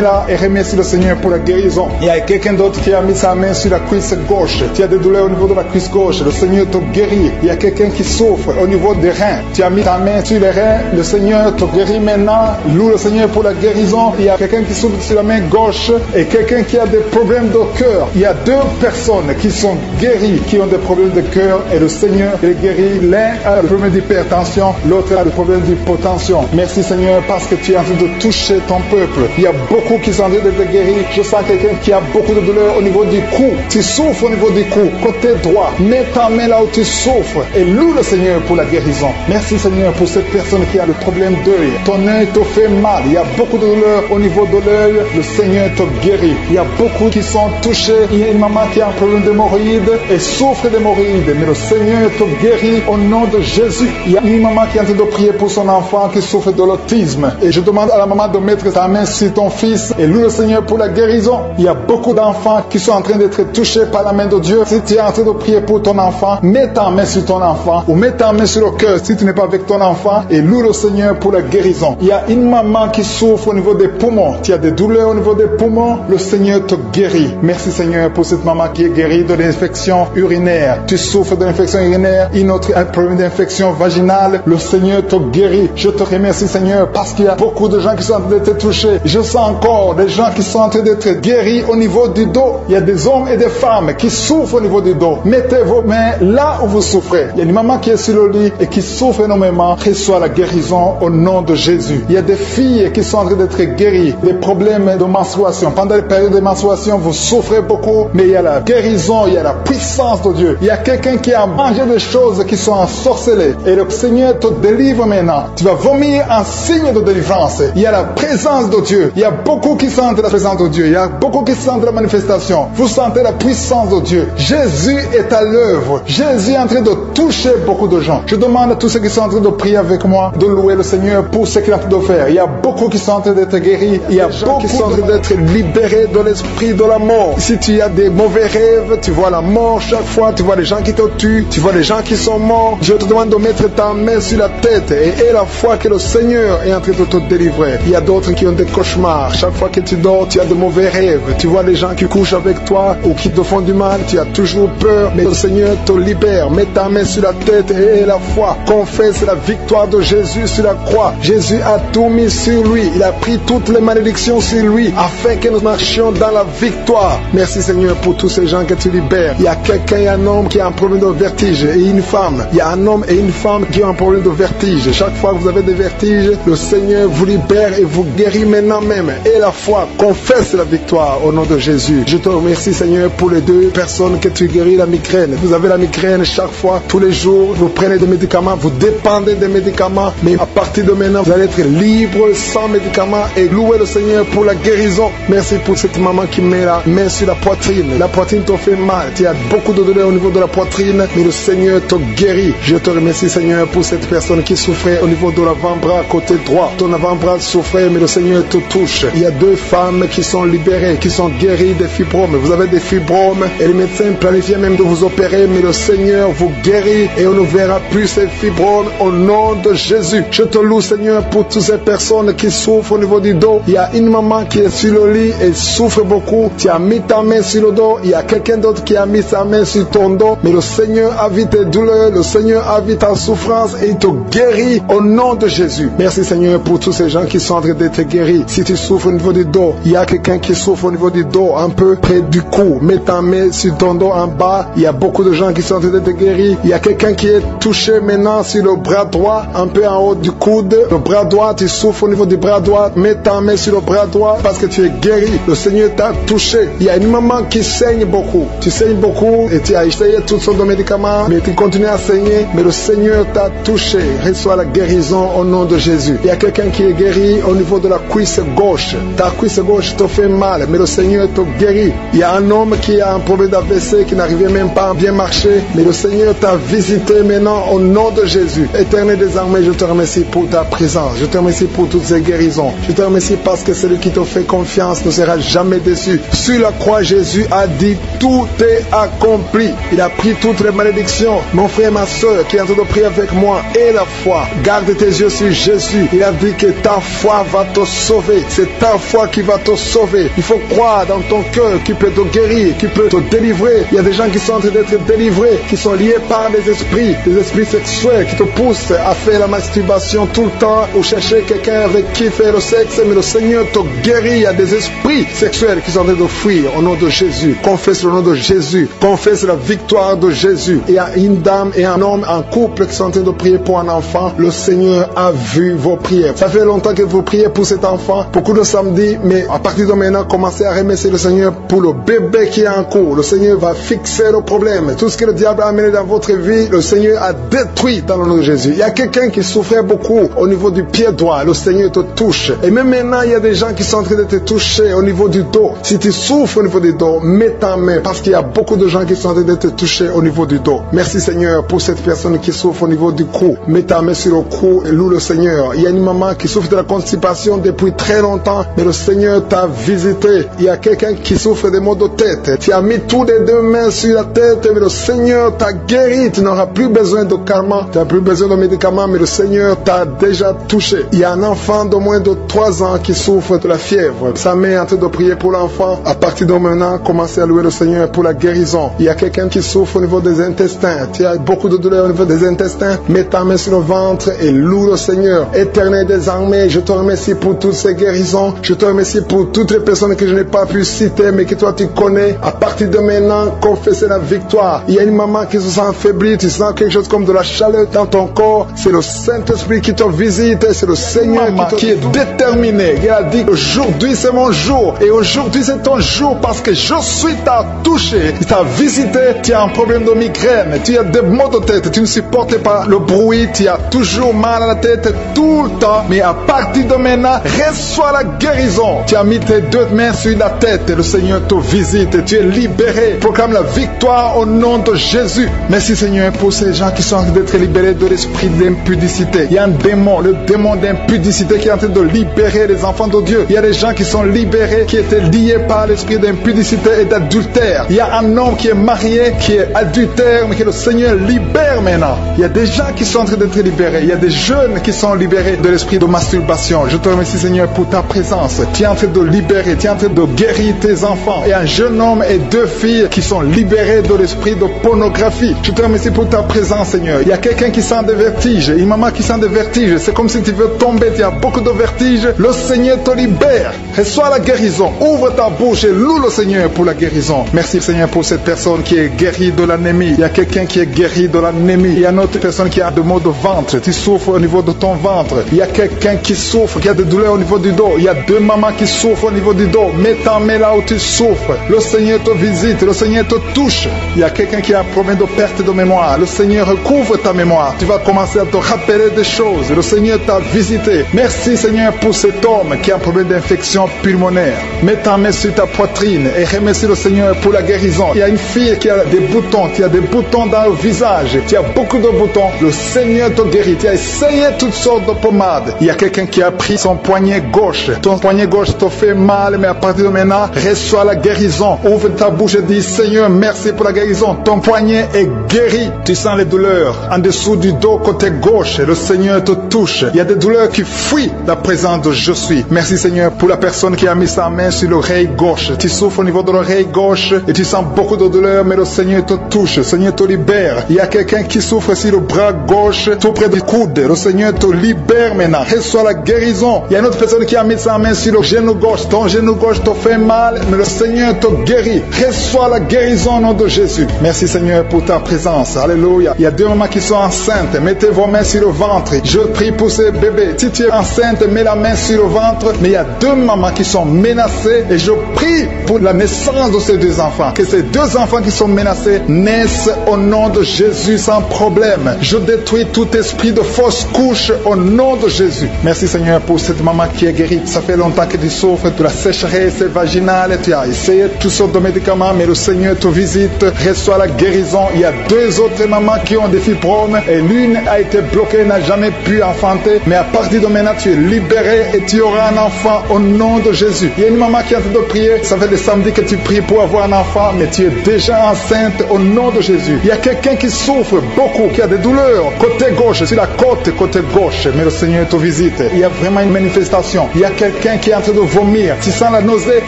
là et remercie le Seigneur pour la guérison. Il y a quelqu'un d'autre qui a mis sa main sur la cuisse gauche. Tu as des douleurs au niveau de la cuisse gauche. Le Seigneur te guérit. Il y a quelqu'un qui souffre au niveau des reins. Tu as mis ta main sur les reins. Le Seigneur te guérit maintenant. Loue le Seigneur pour la guérison. Il y a quelqu'un qui souffre sur la main gauche et quelqu'un qui a des problèmes de cœur. Il y a deux personnes qui sont guéries, qui ont des problèmes de cœur et le Seigneur les guérit. L'un a le problème d'hypertension, l'autre a le problème d'hypotension. Merci Seigneur parce que tu es en train de toucher ton peuple. Il y a beaucoup qui sont en train d'être guéris. Je sens quelqu'un qui a beaucoup de douleur au niveau du cou. Tu souffres au niveau du cou, côté droit. Mets ta main là où tu souffres et loue le Seigneur pour la guérison. Merci Seigneur pour cette personne qui a le problème d'œil. Ton œil te fait mal. Il y a beaucoup de douleur au niveau de l'œil. Le Seigneur te guérit. Il y a beaucoup qui sont touchés. Il y a une maman qui a un problème d'hémorroïde et souffre d'hémorroïde. Mais le Seigneur te guérit au nom de Jésus. Il y a une maman qui est en train de prier pour son enfant qui souffre de l'autisme. Et je demande à la maman de mettre sa main sur ton fils et loue le Seigneur pour la guérison. Il y a beaucoup d'enfants qui sont en train d'être touchés par la main de Dieu. Si tu es en train de prier pour ton enfant, mets ta main sur ton enfant ou mets ta main sur le cœur si tu n'es pas avec ton enfant et loue le Seigneur pour la guérison. Il y a une maman qui souffre au niveau des poumons. Tu as des douleurs au niveau des poumons. Le Seigneur te guérit. Merci Seigneur pour cette maman qui est guérie de l'infection urinaire. Tu souffres de l'infection urinaire, une autre un problème d'infection vaginale. Le Seigneur te guérit. Je te remercie Seigneur parce qu'il y a beaucoup de gens qui sont en train d'être touchés. Je sens encore des gens qui sont en train d'être guéris au niveau du dos. Il y a des hommes et des femmes qui souffrent au niveau du dos. Mettez vos mains là où vous souffrez. Il y a une maman qui est sur le lit et qui souffre énormément. Reçois la guérison au nom de Jésus. Il y a des filles qui sont en train d'être guéries des problèmes de menstruation. Pendant les périodes de menstruation, vous souffrez beaucoup, mais il y a la guérison, il y a la puissance de Dieu. Il y a quelqu'un qui a mangé des choses qui sont ensorcelées et le Seigneur te délivre maintenant. Tu vas vomir gémir en signe de délivrance. Il y a la présence de Dieu. Il y a beaucoup qui sentent la présence de Dieu. Il y a beaucoup qui sentent la manifestation. Vous sentez la puissance de Dieu. Jésus est à l'œuvre. Jésus est en train de toucher beaucoup de gens. Je demande à tous ceux qui sont en train de prier avec moi de louer le Seigneur pour ce qu'il est en train de faire. Il y a beaucoup qui sont en train d'être guéris. Il y a beaucoup qui sont en train d'être libérés de l'esprit de la mort. Si tu as des mauvais rêves, tu vois la mort chaque fois, tu vois les gens qui te tuent, tu vois les gens qui sont morts. Je te demande de mettre ta main sur la tête et la foi que le Seigneur est en train de te délivrer. Il y a d'autres qui ont des cauchemars. Chaque fois que tu dors, tu as de mauvais rêves. Tu vois les gens qui couchent avec toi ou qui te font du mal. Tu as toujours peur, mais le Seigneur te libère. Mets ta main sur la tête et la foi. Confesse la victoire de Jésus sur la croix. Jésus a tout mis sur lui. Il a pris toutes les malédictions sur lui afin que nous marchions dans la victoire. Merci Seigneur pour tous ces gens que tu libères. Il y a quelqu'un, il y a un homme qui a un problème de vertige et une femme. Il y a un homme et une femme qui ont un problème de vertige. Chaque fois que vous avez des vertiges, le Seigneur vous libère et vous guérit maintenant même. Et la foi confesse la victoire au nom de Jésus. Je te remercie Seigneur pour les deux personnes que tu guéris la migraine. Vous avez la migraine chaque fois, tous les jours, vous prenez des médicaments, vous dépendez des médicaments, mais à partir de maintenant, vous allez être libre sans médicaments et louer le Seigneur pour la guérison. Merci pour cette maman qui met la main sur la poitrine. La poitrine te fait mal, tu as beaucoup de douleur au niveau de la poitrine, mais le Seigneur te guérit. Je te remercie Seigneur pour cette personne qui souffrait au niveau de l'avant-bras côté droit. Ton avant-bras souffrait, mais le Seigneur te touche. Il y a deux femmes qui sont libérées, qui sont guéries des fibromes. Vous avez des fibromes et les médecins planifiaient même de vous opérer, mais le Seigneur vous guérit et on ne verra plus ces fibromes au nom de Jésus. Je te loue Seigneur pour toutes ces personnes qui souffrent au niveau du dos. Il y a une maman qui est sur le lit et souffre beaucoup. Tu as mis ta main sur le dos. Il y a quelqu'un d'autre qui a mis sa main sur ton dos. Mais le Seigneur a vu tes douleurs. Le Seigneur a vu ta souffrance et il te guérit au nom de Jésus. Merci Seigneur pour tous ces gens qui sont en train d'être guéris. Si tu souffres au niveau du dos, il y a quelqu'un qui souffre au niveau du dos, un peu près du cou. Mets ta main sur ton dos en bas. Il y a beaucoup de gens qui sont en train d'être guéris. Il y a quelqu'un qui est touché maintenant sur le bras droit, un peu en haut du coude. Le bras droit, tu souffres au niveau du bras droit. Mets ta main sur le bras droit parce que tu es guéri. Le Seigneur t'a touché. Il y a une maman qui saigne beaucoup. Tu saignes beaucoup et tu as essayé toutes sortes de médicaments, mais tu continues à saigner. Mais le Seigneur t'a touché. Reçois la guérison au nom de Jésus. Il y a quelqu'un qui est guéri au niveau de la cuisse gauche. Ta cuisse gauche te fait mal, mais le Seigneur te guérit. Il y a un homme qui a un problème d'AVC, qui n'arrivait même pas à bien marcher, mais le Seigneur t'a visité maintenant au nom de Jésus. Éternel des armées, je te remercie pour ta présence. Je te remercie pour toutes ces guérisons. Je te remercie parce que celui qui te fait confiance ne sera jamais déçu. Sur la croix, Jésus a dit tout est accompli. Il a pris toutes les malédictions. Mon frère, ma soeur qui est en train de prier avec moi, et la foi. Garde tes yeux sur Jésus. Il a dit que ta foi va te sauver. C'est ta foi qui va te sauver. Il faut croire dans ton cœur qui peut te guérir, qui peut te délivrer. Il y a des gens qui sont en train d'être délivrés, qui sont liés par des esprits sexuels qui te poussent à faire la masturbation tout le temps ou chercher quelqu'un avec qui faire le sexe, mais le Seigneur te guérit. Il y a des esprits sexuels qui sont en train de fuir au nom de Jésus. Confesse le nom de Jésus. Confesse la victoire de Jésus. Il y a une dame et un homme en couple qui sont en train de prier pour un enfant. Le Seigneur a vu vos prières. Ça fait longtemps que vous priez pour cet enfant, beaucoup de samedis, mais à partir de maintenant, commencez à remercier le Seigneur pour le bébé qui est en cours. Le Seigneur va fixer le problème. Tout ce que le diable a amené dans votre vie, le Seigneur a détruit dans le nom de Jésus. Il y a quelqu'un qui souffrait beaucoup au niveau du pied droit. Le Seigneur te touche. Et même maintenant, il y a des gens qui sont en train de te toucher au niveau du dos. Si tu souffres au niveau du dos, mets ta main parce qu'il y a beaucoup de gens qui sont en train de te toucher au niveau du dos. Merci Seigneur pour cette personne qui souffre au niveau du cou. Mets ta main sur le cou et loue le Seigneur. Il y a une maman qui souffre de la constipation depuis très longtemps, mais le Seigneur t'a visité. Il y a quelqu'un qui souffre des maux de tête. Tu as mis toutes les deux mains sur la tête, mais le Seigneur t'a guéri. Tu n'auras plus besoin de calmant, tu n'as plus besoin de médicaments, mais le Seigneur t'a déjà touché. Il y a un enfant de moins de 3 ans qui souffre de la fièvre. Sa mère est en train de prier pour l'enfant. À partir de maintenant, commencez à louer le Seigneur pour la guérison. Il y a quelqu'un qui souffre au niveau des intestins. Tu as beaucoup de douleur au niveau des intestins. Mets ta main sur le ventre et loue le Seigneur. Éternel des armées, je te remercie pour toutes ces guérisons. Je te remercie pour toutes les personnes que je n'ai pas pu citer, mais que toi tu connais. À partir de maintenant, confessez la victoire. Il y a une maman qui se sent affaiblie. Tu sens quelque chose comme de la chaleur dans ton corps. C'est le Saint-Esprit qui te visite. C'est le Seigneur qui est déterminé. Il a dit aujourd'hui c'est mon jour. Et aujourd'hui c'est ton jour parce que je suis t'a touché. Il t'a visité. Tu as un problème de migraine. Tu as des maux de tête. Tu ne supportes pas le bruit. Tu as toujours mal à la tête. tête tout le temps, mais à partir de maintenant, reçois la guérison. Tu as mis tes deux mains sur la tête et le Seigneur te visite et tu es libéré. Proclame la victoire au nom de Jésus. Merci Seigneur pour ces gens qui sont en train d'être libérés de l'esprit d'impudicité. Il y a un démon, le démon d'impudicité qui est en train de libérer les enfants de Dieu. Il y a des gens qui sont libérés, qui étaient liés par l'esprit d'impudicité et d'adultère. Il y a un homme qui est marié, qui est adultère, mais que le Seigneur libère maintenant. Il y a des gens qui sont en train d'être libérés. Il y a des jeunes qui sont libérés de l'esprit de masturbation. Je te remercie Seigneur pour ta présence. Tu es en train de libérer, tu es en train de guérir tes enfants. Et un jeune homme et deux filles qui sont libérés de l'esprit de pornographie. Je te remercie pour ta présence Seigneur. Il y a quelqu'un qui sent des vertiges, une maman qui sent des vertiges. C'est comme si tu veux tomber, tu as beaucoup de vertiges. Le Seigneur te libère. Reçois la guérison. Ouvre ta bouche et loue le Seigneur pour la guérison. Merci Seigneur pour cette personne qui est guérie de l'anémie. Il y a quelqu'un qui est guéri de l'anémie. Il y a une autre personne qui a des maux de ventre. Tu souffres au niveau de ton ventre. Il y a quelqu'un qui souffre, qui a des douleurs au niveau du dos. Il y a deux mamans qui souffrent au niveau du dos. Mets ta main là où tu souffres. Le Seigneur te visite. Le Seigneur te touche. Il y a quelqu'un qui a un problème de perte de mémoire. Le Seigneur recouvre ta mémoire. Tu vas commencer à te rappeler des choses. Le Seigneur t'a visité. Merci Seigneur pour cet homme qui a un problème d'infection pulmonaire. Mets ta main sur ta poitrine et remercie le Seigneur pour la guérison. Il y a une fille qui a des boutons. Tu as des boutons dans le visage. Tu as beaucoup de boutons. Le Seigneur te guérit. Tu as essayé toutes sortes de pommades. Il y a quelqu'un qui a pris son poignet gauche. Ton poignet gauche te fait mal, mais à partir de maintenant, reçois la guérison. Ouvre ta bouche et dis Seigneur, merci pour la guérison. Ton poignet est guéri. Tu sens les douleurs en dessous du dos côté gauche. Le Seigneur te touche. Il y a des douleurs qui fuient la présence de je suis. Merci Seigneur pour la personne qui a mis sa main sur l'oreille gauche. Tu souffres au niveau de l'oreille gauche et tu sens beaucoup de douleurs, mais le Seigneur te touche. Le Seigneur te libère. Il y a quelqu'un qui souffre sur le bras gauche, tout près du coude. Le Seigneur te libère maintenant. Reçois la guérison. Il y a une autre personne qui a mis sa main sur le genou gauche. Ton genou gauche te fait mal, mais le Seigneur te guérit. Reçois la guérison au nom de Jésus. Merci Seigneur pour ta présence. Alléluia. Il y a deux mamans qui sont enceintes. Mettez vos mains sur le ventre. Je prie pour ces bébés. Si tu es enceinte, mets la main sur le ventre. Mais il y a deux mamans qui sont menacées et je prie pour la naissance de ces deux enfants. Que ces deux enfants qui sont menacés naissent au nom de Jésus sans problème. Je détruis tout esprit de fausse couche au nom de Jésus. Merci Seigneur pour cette maman qui est guérie. Ça fait longtemps que tu souffres de la sécheresse vaginale. Tu as essayé toutes sortes de médicaments, mais le Seigneur te visite. Reçois la guérison. Il y a deux autres mamans qui ont des fibromes et l'une a été bloquée, n'a jamais pu enfanter. Mais à partir de maintenant, tu es libéré et tu auras un enfant au nom de Jésus. Il y a une maman qui est en train de prier. Ça fait des samedis que tu pries pour avoir un enfant, mais tu es déjà enceinte au nom de Jésus. Il y a quelqu'un qui souffre beaucoup, qui a des douleurs côté gauche, sur la côte côté gauche, mais le Seigneur te visite. Il y a vraiment une manifestation. Il y a quelqu'un qui est en train de vomir. Tu sens la nausée,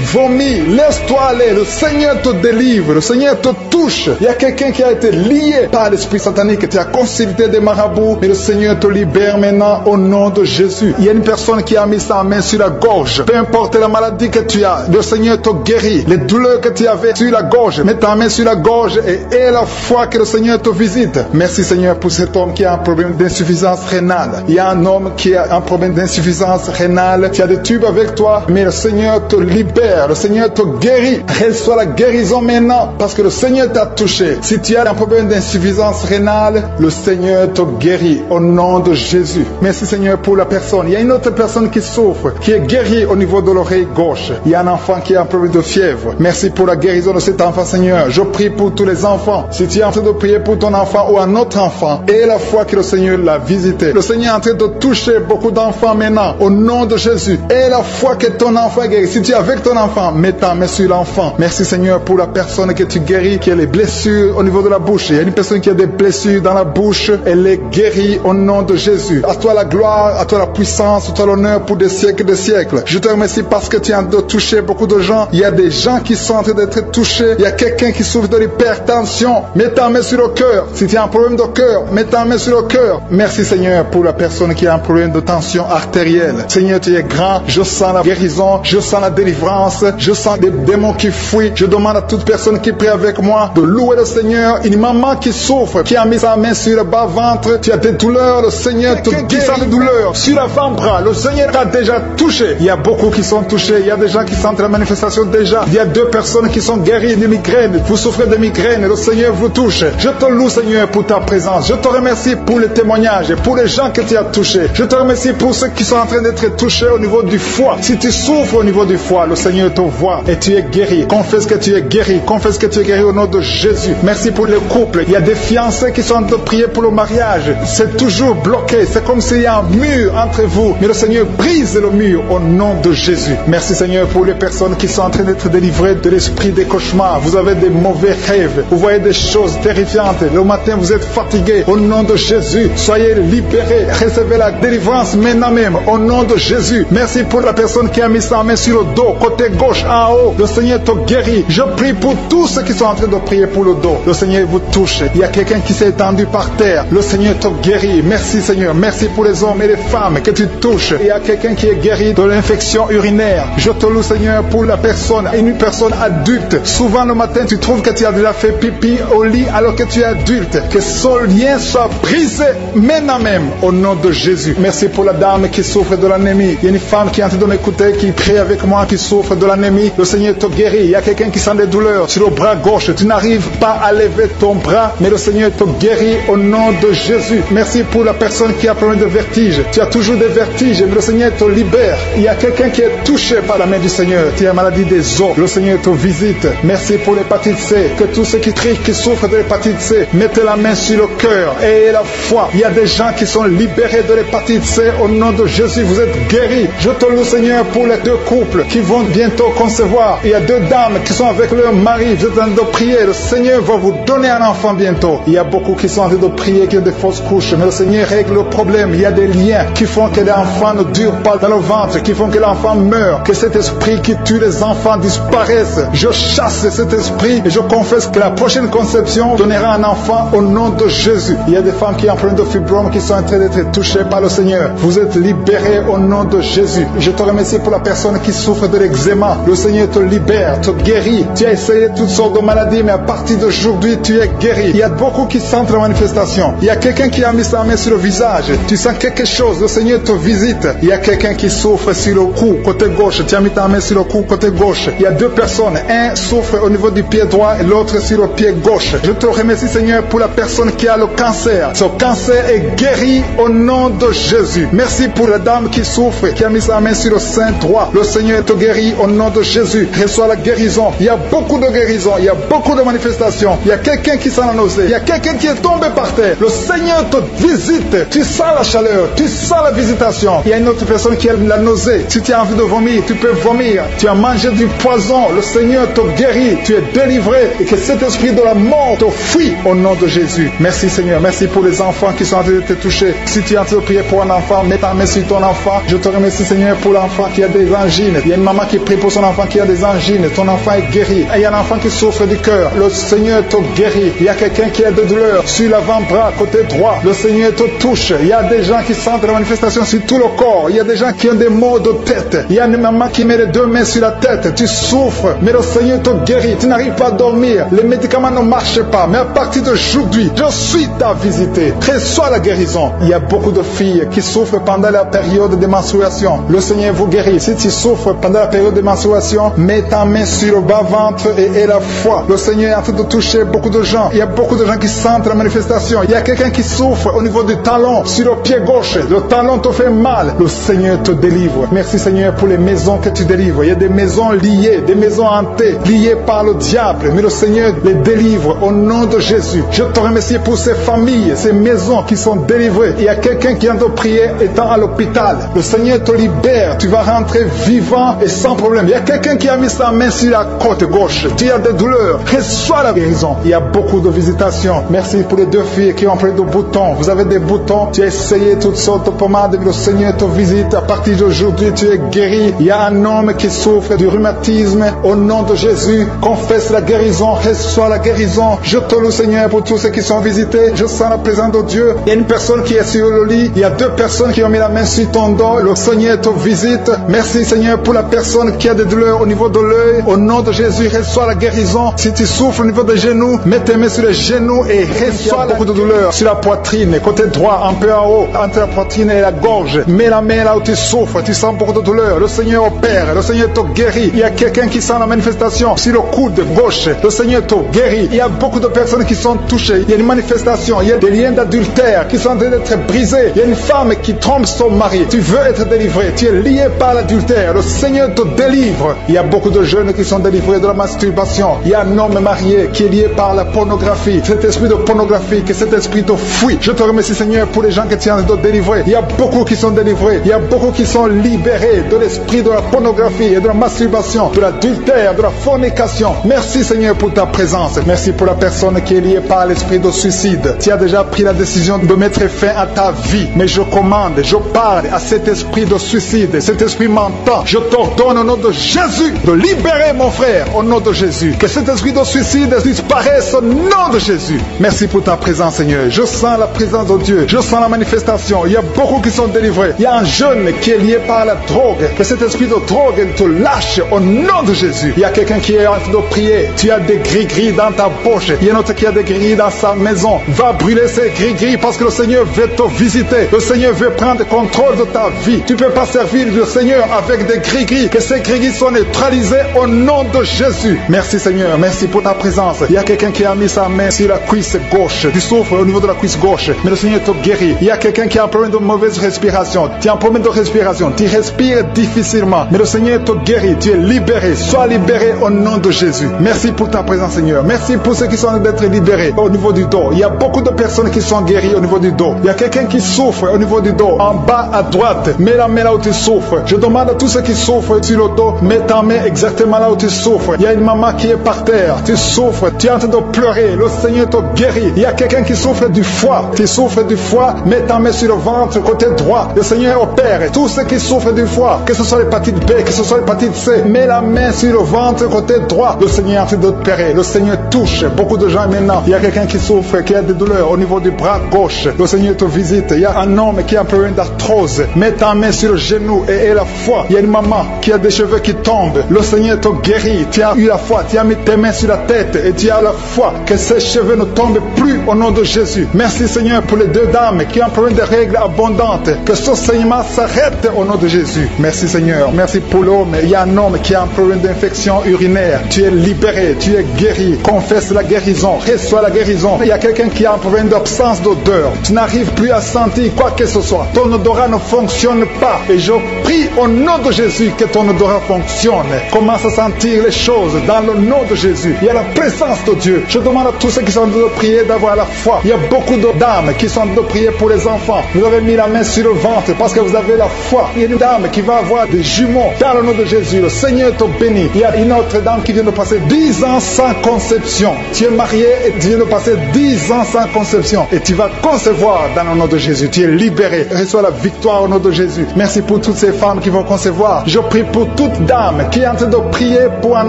vomis, laisse-toi aller. Le Seigneur te délivre, le Seigneur te touche. Il y a quelqu'un qui a été lié par l'esprit satanique. Tu as consulté des marabouts, mais le Seigneur te libère maintenant au nom de Jésus. Il y a une personne qui a mis sa main sur la gorge. Peu importe la maladie que tu as, le Seigneur te guérit. Les douleurs que tu avais sur la gorge, mets ta main sur la gorge et aie la foi que le Seigneur te visite. Merci Seigneur pour cet homme qui a un problème d'insuffisance rénale. Il y a un homme qui a un problème d'insuffisance rénale. Tu as des tubes avec toi, mais le Seigneur te libère. Le Seigneur te guérit. Reçois la guérison maintenant parce que le Seigneur t'a touché. Si tu as un problème d'insuffisance rénale, le Seigneur te guérit au nom de Jésus. Merci Seigneur pour la personne. Il y a une autre personne qui souffre, qui est guérie au niveau de l'oreille gauche. Il y a un enfant qui a un problème de fièvre. Merci pour la guérison de cet enfant Seigneur. Je prie pour tous les enfants. Si tu es en train de prier pour ton enfant ou un autre enfant, aie la foi que le Seigneur l'a visité. Le Seigneur est en train de toucher beaucoup d'enfants maintenant au nom de Jésus. Aie la foi que ton enfant est guéri. Si tu es avec ton enfant, mets ta main sur l'enfant. Merci Seigneur pour la personne que tu guéris, qui a les blessures au niveau de la bouche. Il y a une personne qui a des blessures dans la bouche. Elle est guérie au nom de Jésus. À toi la gloire, à toi la puissance, à toi l'honneur pour des siècles et des siècles. Je te remercie parce que tu es en train de toucher beaucoup de gens. Il y a des gens qui sont en train d'être touchés. Il y a quelqu'un qui souffre de l'hypertension. Mets ta main sur le cœur. Si tu as un problème de cœur, mets ta main sur le cœur. Merci Seigneur pour la personne qui a un problème de tension artérielle. Seigneur, tu es grand. Je sens la guérison. Je sens la délivrance. Je sens des démons qui fuient. Je demande à toute personne qui prie avec moi de louer le Seigneur. Une maman qui souffre, qui a mis sa main sur le bas-ventre. Tu as des douleurs. Le Seigneur te guérit des douleurs. Sur l'avant-bras, le Seigneur t'a déjà touché. Il y a beaucoup qui sont touchés. Il y a des gens qui sentent la manifestation déjà. Il y a deux personnes qui sont guéries de migraines. Vous souffrez de migraines. Le Seigneur vous touche. Je te loue Seigneur pour ta présence. Je te remercie pour les témoignages et pour les gens sens que tu as touché. Je te remercie pour ceux qui sont en train d'être touchés au niveau du foie. Si tu souffres au niveau du foie, le Seigneur te voit et tu es guéri. Confesse que tu es guéri. Confesse que tu es guéri au nom de Jésus. Merci pour les couples. Il y a des fiancés qui sont en train de prier pour le mariage. C'est toujours bloqué. C'est comme s'il y a un mur entre vous. Mais le Seigneur brise le mur au nom de Jésus. Merci Seigneur pour les personnes qui sont en train d'être délivrées de l'esprit des cauchemars. Vous avez des mauvais rêves. Vous voyez des choses terrifiantes. Le matin, vous êtes fatigué. Au nom de Jésus, soyez libérés. Recevez la délivrance maintenant même. Au nom de Jésus. Merci pour la personne qui a mis sa main sur le dos, côté gauche, en haut. Le Seigneur te guérit. Je prie pour tous ceux qui sont en train de prier pour le dos. Le Seigneur vous touche. Il y a quelqu'un qui s'est étendu par terre. Le Seigneur te guérit. Merci Seigneur. Merci pour les hommes et les femmes que tu touches. Il y a quelqu'un qui est guéri de l'infection urinaire. Je te loue Seigneur pour la personne, une personne adulte. Souvent le matin tu trouves que tu as déjà fait pipi au lit alors que tu es adulte. Que ce lien soit brisé maintenant même au nom de Jésus. Merci pour la dame qui souffre de l'anémie. Il y a une femme qui est en train de m'écouter, qui prie avec moi, qui souffre de l'anémie. Le Seigneur te guérit. Il y a quelqu'un qui sent des douleurs sur le bras gauche. Tu n'arrives pas à lever ton bras, mais le Seigneur te guérit au nom de Jésus. Merci pour la personne qui a problème de vertige. Tu as toujours des vertiges, mais le Seigneur te libère. Il y a quelqu'un qui est touché par la main du Seigneur. Tu as maladie des os. Le Seigneur te visite. Merci pour l'hépatite C. Que tous ceux qui crient, qui souffrent de l'hépatite C, mettez la main sur le cœur et la foi. Il y a des gens qui sont libérés de l'hépatite C au nom de Jésus. Vous êtes guéris. Je te loue Seigneur pour les deux couples qui vont bientôt concevoir. Il y a deux dames qui sont avec leur mari. Vous êtes en train de prier. Le Seigneur va vous donner un enfant bientôt. Il y a beaucoup qui sont en train de prier, qui ont des fausses couches. Mais le Seigneur règle le problème. Il y a des liens qui font que l'enfant ne dure pas dans le ventre, qui font que l'enfant meurt, que cet esprit qui tue les enfants disparaisse. Je chasse cet esprit et je confesse que la prochaine conception donnera un enfant au nom de Jésus. Il y a des femmes qui ont plein de fibromes qui sont en train d'être touchées par le Seigneur. Vous êtes libérés au nom de Jésus. Je te remercie pour la personne qui souffre de l'eczéma. Le Seigneur te libère, te guérit. Tu as essayé toutes sortes de maladies, mais à partir d'aujourd'hui, tu es guéri. Il y a beaucoup qui sentent la manifestation. Il y a quelqu'un qui a mis sa main sur le visage. Tu sens quelque chose, le Seigneur te visite. Il y a quelqu'un qui souffre sur le cou, côté gauche. Tu as mis ta main sur le cou, côté gauche. Il y a deux personnes. Un souffre au niveau du pied droit et l'autre sur le pied gauche. Je te remercie, Seigneur, pour la personne qui a le cancer. Ce cancer est guéri au nom de Jésus. Merci pour la dame qui souffre, qui a mis sa main sur le sein droit. Le Seigneur te guérit au nom de Jésus. Reçois la guérison. Il y a beaucoup de guérisons. Il y a beaucoup de manifestations. Il y a quelqu'un qui sent la nausée. Il y a quelqu'un qui est tombé par terre. Le Seigneur te visite. Tu sens la chaleur. Tu sens la visitation. Il y a une autre personne qui a la nausée. Si tu as envie de vomir, tu peux vomir. Tu as mangé du poison. Le Seigneur te guérit. Tu es délivré. Et que cet esprit de la mort te fuit au nom de Jésus. Merci Seigneur. Merci pour les enfants qui sont en train de te toucher. Si tu es en train de prier pour un enfant, mets ta main sur ton enfant. Je te remercie Seigneur pour l'enfant qui a des angines. Il y a une maman qui prie pour son enfant qui a des angines. Ton enfant est guéri. Et il y a un enfant qui souffre du cœur. Le Seigneur te guérit. Il y a quelqu'un qui a des douleurs sur l'avant-bras, côté droit. Le Seigneur te touche. Il y a des gens qui sentent la manifestation sur tout le corps. Il y a des gens qui ont des maux de tête. Il y a une maman qui met les deux mains sur la tête. Tu souffres, mais le Seigneur te guérit. Tu n'arrives pas à dormir. Les médicaments ne marchent pas. Mais à partir d'aujourd'hui, je suis ta visité. Reçois la guérison. Il y a beaucoup de filles qui souffrent pendant la période de menstruation. Le Seigneur vous guérit. Si tu souffres pendant la période de menstruation, mets ta main sur le bas-ventre et la foi. Le Seigneur est en train de toucher beaucoup de gens. Il y a beaucoup de gens qui sentent la manifestation. Il y a quelqu'un qui souffre au niveau du talon, sur le pied gauche. Le talon te fait mal. Le Seigneur te délivre. Merci Seigneur pour les maisons que tu délivres. Il y a des maisons liées, des maisons hantées, liées par le diable. Mais le Seigneur les délivre au nom de Jésus. Je te remercie pour ces familles, ces maisons qui sont délivrées. Il y a quelqu'un qui vient de prier étant à l'hôpital. Le Seigneur te libère. Tu vas rentrer vivant et sans problème. Il y a quelqu'un qui a mis sa main sur la côte gauche. Tu as des douleurs. Reçois la guérison. Il y a beaucoup de visitations. Merci pour les deux filles qui ont pris de boutons. Vous avez des boutons. Tu as essayé toutes sortes de pommades. Le Seigneur te visite. À partir d'aujourd'hui, tu es guéri. Il y a un homme qui souffre du rhumatisme. Au nom de Jésus, confesse la guérison. Reçois la guérison. Je te loue, Seigneur, pour tous ceux qui sont visités. Je sens la présence de Dieu. Il y a une personne qui est sur le lit. Il y a deux personnes qui ont mis la main sur ton dos. Le Seigneur te visite. Merci, Seigneur, pour la personne qui a des douleurs au niveau de l'œil. Au nom de Jésus, reçois la guérison. Si tu souffres au niveau des genoux, mets tes mains sur les genoux et reçois beaucoup de douleurs sur la poitrine, côté droit, un peu en haut, entre la poitrine et la gorge. Mets la main là où tu souffres. Tu sens beaucoup de douleurs. Le Seigneur opère. Le Seigneur te guérit. Il y a quelqu'un qui sent la manifestation sur le coude gauche. Le Seigneur te guérit. Il y a beaucoup de personnes qui sont touchées. Il y a une manifestation. Il y a des liens d'adultère qui sont en train d'être brisé. Il y a une femme qui trompe son mari. Tu veux être délivré. Tu es lié par l'adultère. Le Seigneur te délivre. Il y a beaucoup de jeunes qui sont délivrés de la masturbation. Il y a un homme marié qui est lié par la pornographie. Cet esprit de pornographie, que cet esprit te fuit. Je te remercie, Seigneur, pour les gens que tu es en train de délivrer. Il y a beaucoup qui sont délivrés. Il y a beaucoup qui sont libérés de l'esprit de la pornographie et de la masturbation, de l'adultère, de la fornication. Merci, Seigneur, pour ta présence. Merci pour la personne qui est liée par l'esprit de suicide. Tu as déjà pris la décision de mettre fin à ta vie. Mais je commande, je parle à cet esprit de suicide, cet esprit mentant. Je t'ordonne au nom de Jésus de libérer mon frère, au nom de Jésus. Que cet esprit de suicide disparaisse au nom de Jésus. Merci pour ta présence, Seigneur. Je sens la présence de Dieu. Je sens la manifestation. Il y a beaucoup qui sont délivrés. Il y a un jeune qui est lié par la drogue. Que cet esprit de drogue te lâche au nom de Jésus. Il y a quelqu'un qui est en train de prier. Tu as des gris-gris dans ta poche. Il y a un autre qui a des gris-gris dans sa maison. Va brûler ces gris-gris parce que le Seigneur veut te visiter. Le Seigneur veut prendre contrôle de ta vie. Tu ne peux pas servir le Seigneur avec des gris-gris. Que ces gris-gris soient neutralisés au nom de Jésus. Merci, Seigneur. Merci pour ta présence. Il y a quelqu'un qui a mis sa main sur la cuisse gauche. Tu souffres au niveau de la cuisse gauche. Mais le Seigneur te guérit. Il y a quelqu'un qui a un problème de mauvaise respiration. Tu as un problème de respiration. Tu respires difficilement. Mais le Seigneur te guérit. Tu es libéré. Sois libéré au nom de Jésus. Merci pour ta présence, Seigneur. Merci pour ceux qui sont en train d'être libérés au niveau du dos. Il y a beaucoup de personnes qui sont guéries au niveau du dos. Il y a quelqu'un qui souffre au niveau du dos. En bas à droite, mets la main là où tu souffres. Je demande à tous ceux qui souffrent sur le dos, mets ta main exactement là où tu souffres. Il y a une maman qui est par terre. Tu souffres. Tu es en train de pleurer. Le Seigneur te guérit. Il y a quelqu'un qui souffre du foie. Tu souffres du foie, mets ta main sur le ventre côté droit. Le Seigneur opère. Tous ceux qui souffrent du foie, que ce soit l'hépatite B, que ce soit l'hépatite C, mets la main sur le ventre côté droit. Le Seigneur est en train d'opérer. Le Seigneur touche beaucoup de gens maintenant. Il y a quelqu'un qui souffre, qui a des douleurs au niveau du bras gauche. Le Seigneur te visite. Il y a un homme qui a un problème d'arthrose. Mets ta main sur le genou et la foi. Il y a une maman qui a des cheveux qui tombent. Le Seigneur te guérit. Tu as eu la foi. Tu as mis tes mains sur la tête et tu as la foi que ces cheveux ne tombent plus au nom de Jésus. Merci, Seigneur, pour les deux dames qui ont un problème de règles abondantes. Que ce saignement s'arrête au nom de Jésus. Merci, Seigneur. Merci pour l'homme. Il y a un homme qui a un problème d'infection urinaire. Tu es libéré. Tu es guéri. Confesse la guérison. Reçois la guérison. Il y a quelqu'un qui a un problème d'absence d'odeur. Tu n'arrives plus à sentir quoi que ce soit. Ton odorat ne fonctionne pas. Et je prie au nom de Jésus que ton odorat fonctionne. Commence à sentir les choses dans le nom de Jésus. Il y a la présence de Dieu. Je demande à tous ceux qui sont en train de prier d'avoir la foi. Il y a beaucoup de dames qui sont en train de prier pour les enfants. Vous avez mis la main sur le ventre parce que vous avez la foi. Il y a une dame qui va avoir des jumeaux dans le nom de Jésus. Le Seigneur te bénit. Il y a une autre dame qui vient de passer 10 ans sans conception. Tu es marié et tu viens de passer 10 ans sans conception. Et tu vas concevoir dans le nom de Jésus. Tu es libéré. Reçois la victoire au nom de Jésus. Merci pour toutes ces femmes qui vont concevoir. Je prie pour toute dame qui est en train de prier pour un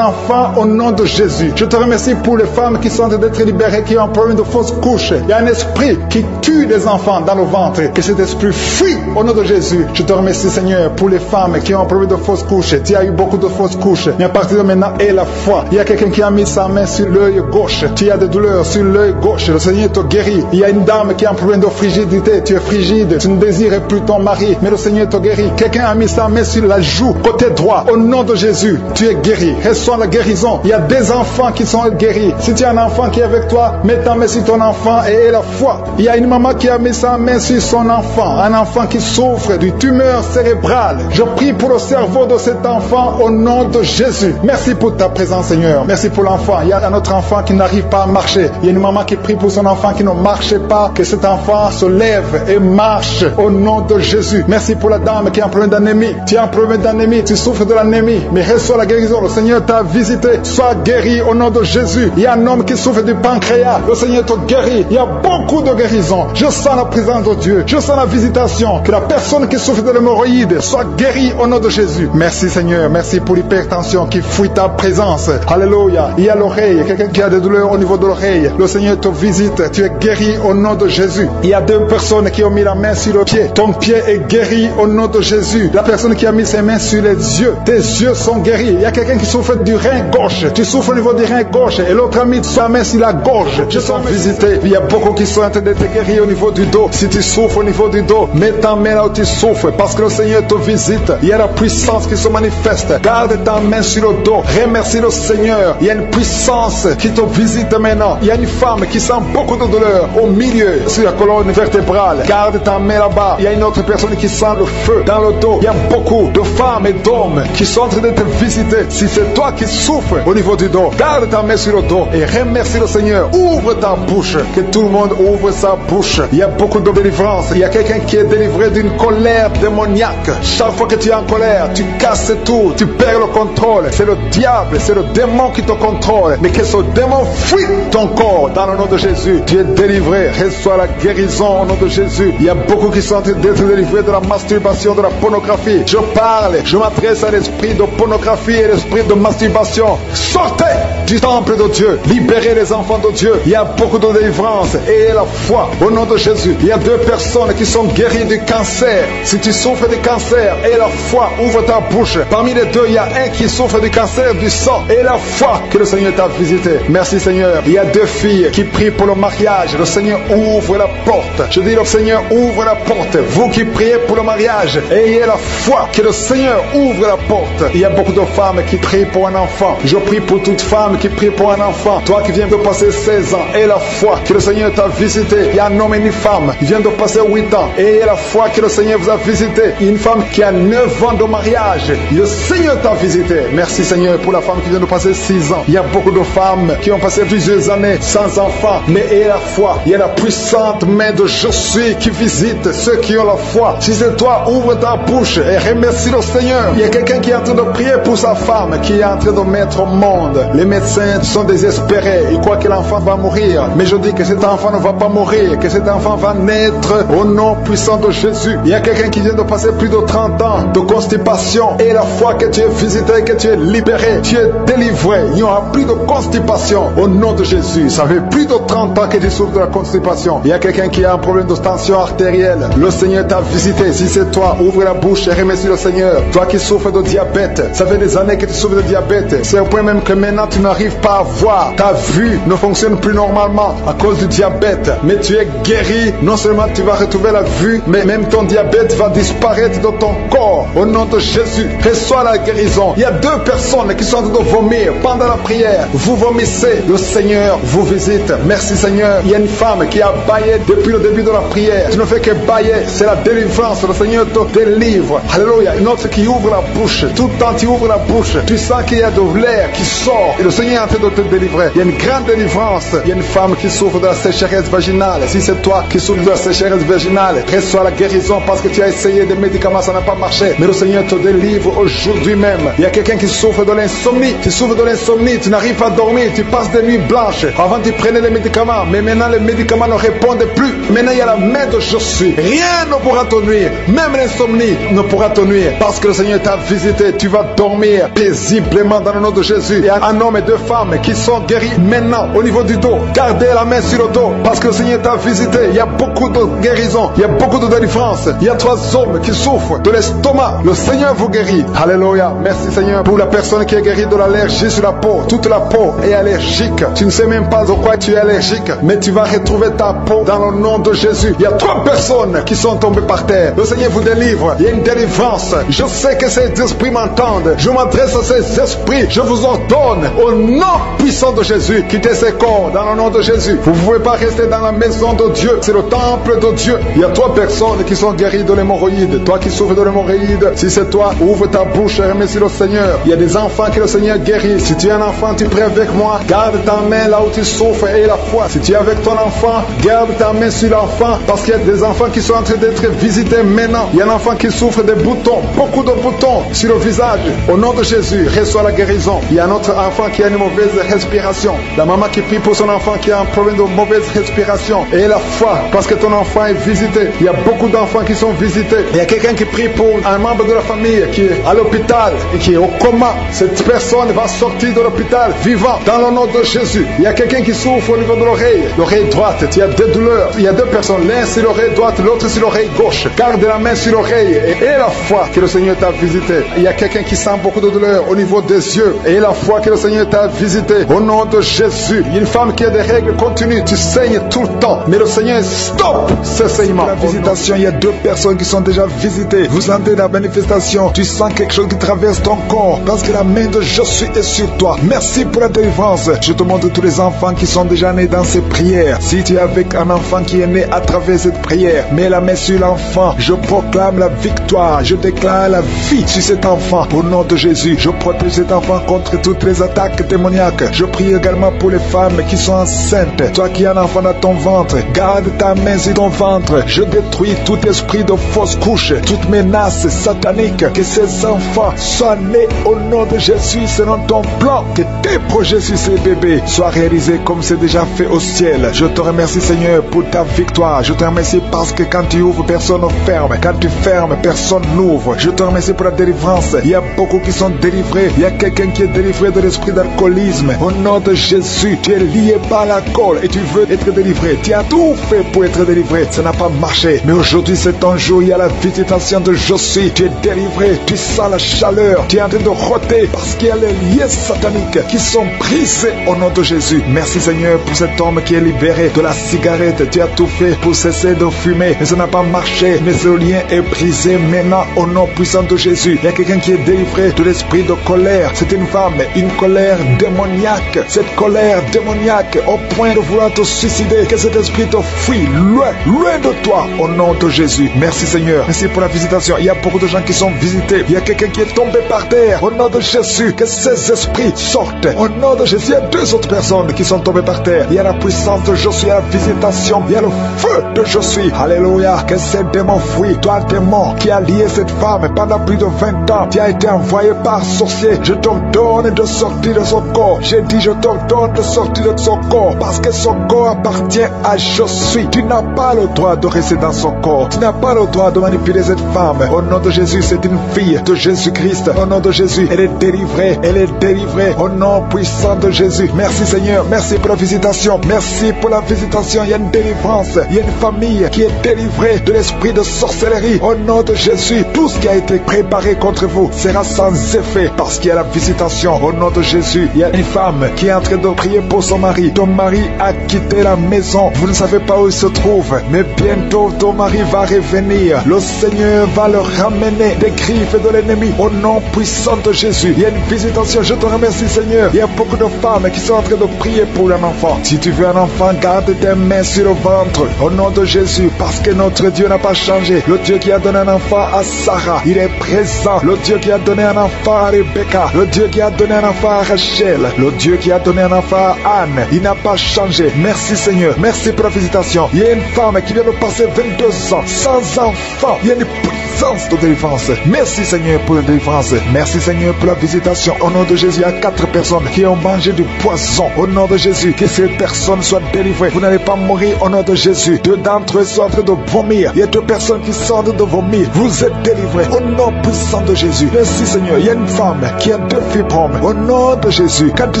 enfant au nom de Jésus. Je te remercie pour les femmes qui sont en train d'être libérées, qui ont un problème de fausse couche. Il y a un esprit qui tue les enfants dans le ventre. Que cet esprit fuit au nom de Jésus. Je te remercie, Seigneur, pour les femmes qui ont un problème de fausse couche. Tu as eu beaucoup de fausses couches. Mais à partir de maintenant, aie la foi. Il y a quelqu'un qui a mis sa main sur l'œil gauche. Tu as des douleurs sur l'œil gauche. Le Seigneur te guérit. Il y a une dame qui a un problème de frigidité. Tu es frigide. Tu ne désires plus ton mari. Mais le Seigneur te guérit. Quelqu'un a mis sa main sur la joue côté droit. Au nom de Jésus, tu es guéri. Reçois la guérison. Il y a des enfants qui sont guéris. Si tu as un enfant qui est avec toi, mets ta main sur ton enfant et aie la foi. Il y a une maman qui a mis sa main sur son enfant. Un enfant qui souffre d'une tumeur cérébrale. Je prie pour le cerveau de cet enfant au nom de Jésus. Merci pour ta présence, Seigneur. Merci pour l'enfant. Il y a un autre enfant qui n'arrive pas à marcher. Il y a une maman qui prie pour son enfant qui ne marche pas. Que cet enfant se lève et marche au nom de Jésus. Merci pour la dame qui a un problème d'anémie. Tu as un problème d'anémie. Tu souffres de l'anémie. Mais reçois la guérison. Le Seigneur t'a visité. Sois guéri au nom de Jésus. Il y a un homme qui souffre du pancréas. Le Seigneur te guérit. Il y a beaucoup de guérisons. Je sens la présence de Dieu. Je sens la visitation. Que la personne qui souffre de l'hémorroïde soit guérie au nom de Jésus. Merci, Seigneur. Merci pour l'hypertension qui fuit ta présence. Alléluia. Il y a l'oreille. Quelqu'un qui a des douleurs au niveau de l'oreille. Le Seigneur te visite. Tu es guéri au nom de Jésus. Il y a deux personnes qui ont mis la main sur le pied. Ton pied est guéri au nom de Jésus. La personne qui a mis ses mains sur les yeux. Tes yeux sont guéris. Il y a quelqu'un qui souffre du rein gauche. Tu souffres au niveau du rein gauche. Et l'autre a mis sa main sur la gorge. Je suis visité. Il y a beaucoup qui sont en train d'être guéris guéri au niveau du dos. Si tu souffres au niveau du dos, mets ta main là où tu souffres, parce que le Seigneur te visite. Il y a la puissance qui se manifeste. Garde ta main sur le dos. Remercie le Seigneur. Il y a une puissance qui te visite maintenant. Il y a une femme qui sent beaucoup de douleur au milieu, sur la colonne vertébrale. Garde ta main là-bas. Il y a une autre personne qui sent le feu dans le dos. Il y a beaucoup de femmes et d'hommes qui sont en train de te visiter. Si c'est toi qui souffres au niveau du dos, garde ta main sur le dos et remercie le Seigneur. Ouvre ta bouche. Que tout le monde ouvre sa bouche. Il y a beaucoup de délivrance. Il y a quelqu'un qui est délivré d'une colère démoniaque. Chaque fois que tu es en colère, tu casses tout, tu perds le contrôle. C'est le diable, c'est le démon qui te contrôle. Mais que ce démon fuit ton corps dans le nom de Jésus. Tu es délivré. Reçois la guérison au nom de Jésus. Il y a beaucoup qui sont en train d'être délivrés de la masturbation, de la pornographie. Je parle, je m'adresse à l'esprit de pornographie et l'esprit de masturbation. Sortez du temple de Dieu. Libérez les enfants de Dieu. Il y a beaucoup de délivrance. Et la foi au nom de Jésus. Il y a 2 personnes qui sont guéries du cancer. Si tu souffres du cancer, et la foi, ouvre ta bouche. Parmi les 2, il y a un qui souffre du cancer du sang. Et la foi que le Seigneur t'a visité. Merci Seigneur. Il y a 2 filles qui prient pour le mariage. Le Seigneur ouvre la porte. Je dis le Seigneur ouvre la porte. Vous qui priez pour le mariage, ayez la foi que le Seigneur ouvre la porte. Il y a beaucoup de femmes qui prient pour un enfant. Je prie pour toute femme qui prie pour un enfant. Toi qui viens de passer 16 ans, aie la foi que le Seigneur t'a visité. Il y a un homme et une femme qui vient de passer 8 ans. Ayez la foi que le Seigneur vous a visité. Une femme qui a 9 ans de mariage. Le Seigneur t'a visité. Merci Seigneur pour la femme qui vient de passer 6 ans. Il y a beaucoup de femmes qui ont passé plusieurs années sans enfant. Mais ayez la foi. Il y a la puissante main de Je suis qui visite ceux qui ont la foi. Si c'est toi, ouvre ta bouche et remercie le Seigneur. Il y a quelqu'un qui est en train de prier pour sa femme, qui est en train de mettre au monde. Les médecins sont désespérés. Ils croient que l'enfant va mourir. Mais je dis que cet enfant ne va pas mourir, que cet enfant va naître au nom puissant de Jésus. Il y a quelqu'un qui vient de passer plus de 30 ans de constipation. Et la foi que tu es visité, que tu es libéré, tu es délivré. Il n'y aura plus de constipation au nom de Jésus. Ça fait plus de 30 ans que tu souffres de la constipation. Il y a quelqu'un qui a un problème de tension artérielle. Le Seigneur t'a visité. Si c'est toi, ouvre la bouche et remercie le Seigneur. Toi qui souffres de diabète, ça fait des années que tu souffres de diabète. C'est au point même que maintenant tu n'arrives pas à voir. Ta vue ne fonctionne plus normalement à cause du diabète. Mais tu es guéri. Non seulement tu vas retrouver la vue, mais même ton diabète va disparaître de ton corps. Au nom de Jésus, reçois la guérison. Il y a 2 personnes qui sont en train de vomir pendant la prière. Vous vomissez. Le Seigneur vous visite. Merci Seigneur. Il y a une femme qui a baillé depuis le début de la prière. Tu ne fais que bailler. C'est la délivrance. Le Seigneur te délivre. Alléluia. Une autre qui ouvre la bouche. Tout le temps tu ouvres la bouche. Tu sens qu'il y a de l'air qui sort. Et le Seigneur est en train de te délivrer. Il y a une grande délivrance. Il y a une femme qui souffre de la sécheresse vaginale. Si c'est toi qui souffres de la sécheresse vaginale, reçois la guérison parce que tu as essayé des médicaments, ça n'a pas marché. Mais le Seigneur te délivre aujourd'hui même. Il y a quelqu'un qui souffre de l'insomnie. Tu souffres de l'insomnie. Tu n'arrives pas à dormir. Tu passes des nuits blanches. Avant tu prenais les médicaments. Mais maintenant les médicaments ne répondent plus. Maintenant il y a la main de Je suis. Rien ne pourra te nuire. Même l'insomnie ne pourra te nuire. Parce que le Seigneur t'a visité. Tu vas dormir paisiblement dans le nom de Jésus. Il y a un homme et 2 femmes qui sont guéris maintenant au niveau du dos. Gardez la main sur le dos parce que le Seigneur t'a visité. Il y a beaucoup de guérison. Il y a beaucoup de délivrance. Il y a 3 hommes qui souffrent de l'estomac. Le Seigneur vous guérit. Alléluia. Merci Seigneur pour la personne qui est guérie de l'allergie sur la peau. Toute la peau est allergique. Tu ne sais même pas de quoi tu es allergique. Mais tu vas retrouver ta peau dans le nom de Jésus. Il y a 3 personnes qui sont tombées par terre. Le Seigneur vous délivre. Il y a une délivrance. Je sais que ces esprits m'entendent. Je m'adresse à ces esprits. Je vous ordonne au nom puissant de Jésus. Quittez ces corps dans le nom de Jésus. Vous ne pouvez pas rester dans la maison de Dieu. C'est le temple de Dieu. Il y a 3 personnes qui sont guéries de l'hémorroïde. Toi qui souffres de l'hémorroïde, si c'est toi, ouvre ta bouche et remercie le Seigneur. Il y a des enfants que le Seigneur guérit. Si tu es un enfant, tu pries avec moi. Garde ta main là où tu souffres et la foi. Si tu es avec ton enfant, garde ta main sur l'enfant parce qu'il y a des enfants qui sont en train d'être visités maintenant. Il y a un enfant qui souffre des boutons, beaucoup de boutons sur le visage. Au nom de Jésus, reçois la guérison. Il y a un autre enfant qui a une mauvaise respiration. La maman qui prie pour son enfant qui a un problème de mauvaise respiration. Et la foi, parce que ton enfant est visité. Il y a beaucoup d'enfants qui sont visités. Il y a quelqu'un qui prie pour un membre de la famille qui est à l'hôpital et qui est au coma. Cette personne va sortir de l'hôpital vivant dans le nom de Jésus. Il y a quelqu'un qui souffre au niveau de l'oreille droite. Il y a 2 douleurs. Il y a 2 personnes. L'un sur l'oreille droite, l'autre sur l'oreille gauche. Garde la main sur l'oreille et la foi que le Seigneur t'a visité. Il y a quelqu'un qui sent beaucoup de douleur au niveau des yeux et la foi que le Seigneur t'a visité. Au nom de Jésus. Il y a une femme qui a des règles continues. Tu saignes tout le temps. Mais le Seigneur stoppe ce saignement. La visitation, il y a 2 personnes qui sont déjà visitées. Vous entendez la manifestation. Tu sens quelque chose qui traverse ton corps parce que la main de Jésus est sur toi. Merci pour la délivrance. Je te montre tous les enfants qui sont déjà nés dans ces prières. Si tu es avec un enfant qui est né à travers cette prière, mets la main sur l'enfant. Je proclame la victoire. Je déclare la vie sur cet enfant. Au nom de Jésus, je protège cet enfant contre toutes les attaques démoniaques. Je prie également pour les femmes qui sont enceintes. Toi qui as un enfant dans ton ventre, garde ta main sur ton ventre. Je détruis tout esprit de fausse couche, toute menace satanique. Que ces enfants soient nés au nom de Jésus selon ton plan. Que tes projets sur ces bébés soient réalisés comme c'est déjà fait au ciel. Je te remercie Seigneur pour ta victoire. Je te remercie parce que quand tu ouvres, personne ne ferme. Quand tu fermes, personne n'ouvre. Je te remercie pour la délivrance. Il y a beaucoup qui sont délivrés. Il y a quelqu'un qui est délivré de l'esprit d'alcoolisme. Au nom de Jésus, tu es lié par l'alcool et tu veux être délivré. Tu as tout fait pour être délivré. Ça n'a pas marché. Mais aujourd'hui, c'est ton jour. Il y a la visitation de Josué. Tu es délivré. Tu sens la chaleur. Tu es en train de rôter parce qu'il y a les liens sataniques qui sont brisés au nom de Jésus. Merci Seigneur pour cet homme qui est libéré de la cigarette. Tu as tout fait pour cesser de fumer. Mais ça n'a pas marché. Mais ce lien est brisé maintenant au nom puissant de Jésus. Il y a quelqu'un qui est délivré de l'esprit de colère. C'est une femme, une colère démoniaque. Cette colère démoniaque au point de vouloir te suicider. Que cet esprit te fuit loin, loin de toi au nom de Jésus. Merci Seigneur. Merci pour la visitation. Il y a beaucoup de gens qui sont visités. Il y a quelqu'un qui est tombé par terre. Au nom de Jésus, que ces esprits sortent. Au nom de Jésus, il y a 2 autres personnes qui sont tombées par terre. Il y a la puissance de Josué, la visitation. Il y a le feu de Josué. Alléluia. Que ces démons fuient. Toi, démon qui a lié cette femme pendant plus de 20 ans, tu as été envoyé par sorcier. Je t'ordonne de sortir de son corps. J'ai dit, je t'ordonne de sortir de son corps parce que son corps appartient à Josué. Tu n'as pas le droit de rester dans son corps. Tu n'as pas le droit de manipuler cette femme. Au nom de Jésus, c'est une fille de Jésus-Christ. Au nom de Jésus, elle est délivrée. Elle est délivrée. Au nom puissant de Jésus. Merci Seigneur. Merci pour la visitation. Merci pour la visitation. Il y a une délivrance. Il y a une famille qui est délivrée de l'esprit de sorcellerie. Au nom de Jésus, tout ce qui a été préparé contre vous sera sans effet parce qu'il y a la visitation. Au nom de Jésus, il y a une femme qui est en train de prier pour son mari. Ton mari a quitté la maison. Vous ne savez pas où il se trouve, mais bientôt ton mari va revenir. Le Seigneur va le ramener des griffes de l'ennemi. Au nom puissant de Jésus, il y a une visitation. Je te remercie Seigneur. Il y a beaucoup de femmes qui sont en train de prier pour un enfant. Si tu veux un enfant, garde tes mains sur le ventre. Au nom de Jésus, parce que notre Dieu n'a pas changé. Le Dieu qui a donné un enfant à Sarah, il est présent. Le Dieu qui a donné un enfant à Rebecca, le Dieu qui a donné un enfant à Rachel, le Dieu qui a donné un enfant à Anne, il n'a pas changé. Merci Seigneur. Merci pour la visitation. Il y a une femme qui vient de passer 22 ans sans enfant. Il y a une puissance de délivrance. Merci Seigneur pour la délivrance. Merci Seigneur pour la visitation. Au nom de Jésus, il y a 4 personnes qui ont mangé du poison. Au nom de Jésus, que ces personnes soient délivrées. Vous n'allez pas mourir au nom de Jésus. 2 d'entre eux sont en train de vomir. Il y a 2 personnes qui sortent de vomir. Vous êtes délivrés au nom puissant de Jésus. Merci Seigneur. Il y a une femme qui a 2 fibromes. Au nom de Jésus, quand tu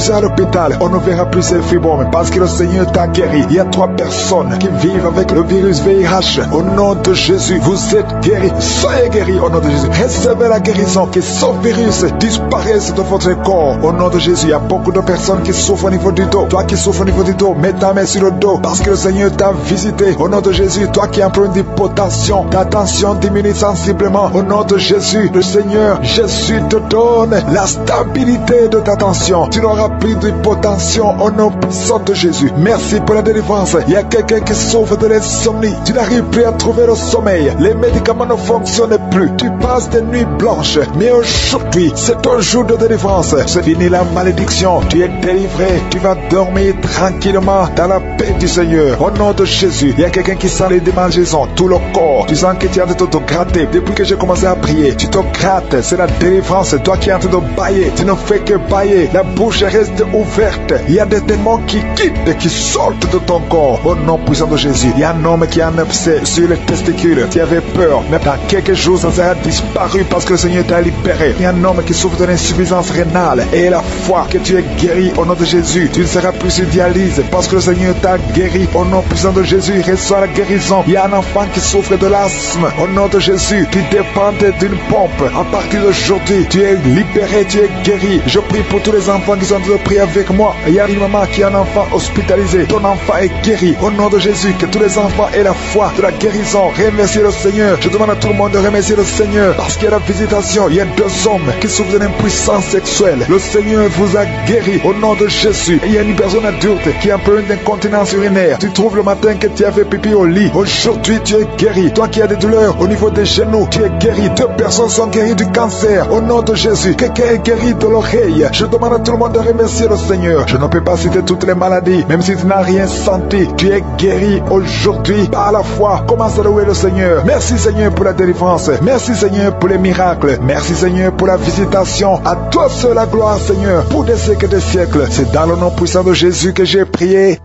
seras à l'hôpital, on ne verra plus ces fibromes parce que le Seigneur t'a guéri. Il y a 3 personnes qui vivent avec le virus VIH. Au nom de Jésus, vous êtes guéris. Soyez guéris au nom de Jésus. Recevez la guérison. Que ce virus disparaisse de votre corps. Au nom de Jésus, il y a beaucoup de personnes qui souffrent au niveau du dos. Toi qui souffres au niveau du dos, mets ta main sur le dos parce que le Seigneur t'a visité. Au nom de Jésus, toi qui as un problème d'hypotension, ta tension diminue sensiblement. Au nom de Jésus, le Seigneur Jésus te donne la stabilité de ta tension. Tu n'auras plus d'hypotension au nom puissant de Jésus. Merci pour la délivrance. Il y a quelqu'un qui souffre de l'insomnie. Tu n'arrives plus à trouver le sommeil. Les médicaments ne fonctionnent plus. Tu passes des nuits blanches. Mais aujourd'hui, c'est ton jour de délivrance. C'est fini la malédiction. Tu es délivré. Tu vas dormir tranquillement dans la paix du Seigneur. Au nom de Jésus, il y a quelqu'un qui sent les démangeaisons, tout le corps. Tu sens que tu es en train de te gratter. Depuis que j'ai commencé à prier, tu te grattes. C'est la délivrance. Toi qui es en train de bailler, tu ne fais que bailler. La bouche reste ouverte. Il y a des démons qui quittent et qui sortent de ton corps. Au nom puissant de Jésus, il y a un homme qui a un abcès sur les testicules. Tu avais peur, mais dans quelques jours, ça sera disparu parce que le Seigneur t'a libéré. Il y a un homme qui souffre de l'insuffisance rénale et la foi que tu es guéri au nom de Jésus. Tu ne seras plus sur dialyse parce que le Seigneur t'a sois guéri. Au nom puissant de Jésus, reçois la guérison. Il y a un enfant qui souffre de l'asthme. Au nom de Jésus, qui dépendait d'une pompe. À partir d'aujourd'hui, tu es libéré, tu es guéri. Je prie pour tous les enfants qui sont en train de prier avec moi. Il y a une maman qui a un enfant hospitalisé. Ton enfant est guéri. Au nom de Jésus, que tous les enfants aient la foi de la guérison. Remerciez le Seigneur. Je demande à tout le monde de remercier le Seigneur. Parce qu'il y a la visitation. Il y a 2 hommes qui souffrent d'une impuissance sexuelle. Le Seigneur vous a guéri. Au nom de Jésus. Il y a une personne adulte qui a un problème d'incontinence urinaire. Tu trouves le matin que tu as fait pipi au lit. Aujourd'hui, tu es guéri. Toi qui as des douleurs au niveau des genoux, tu es guéri. 2 personnes sont guéries du cancer. Au nom de Jésus. Quelqu'un est guéri de l'oreille. Je demande à tout le monde de remercier le Seigneur. Je ne peux pas citer toutes les maladies. Même si tu n'as rien senti, tu es guéri aujourd'hui par la foi. Commence à louer le Seigneur. Merci Seigneur pour la délivrance. Merci Seigneur pour les miracles. Merci Seigneur pour la visitation. À toi seul la gloire Seigneur pour des siècles et des siècles. C'est dans le nom puissant de Jésus que j'ai prié.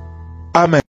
Amen.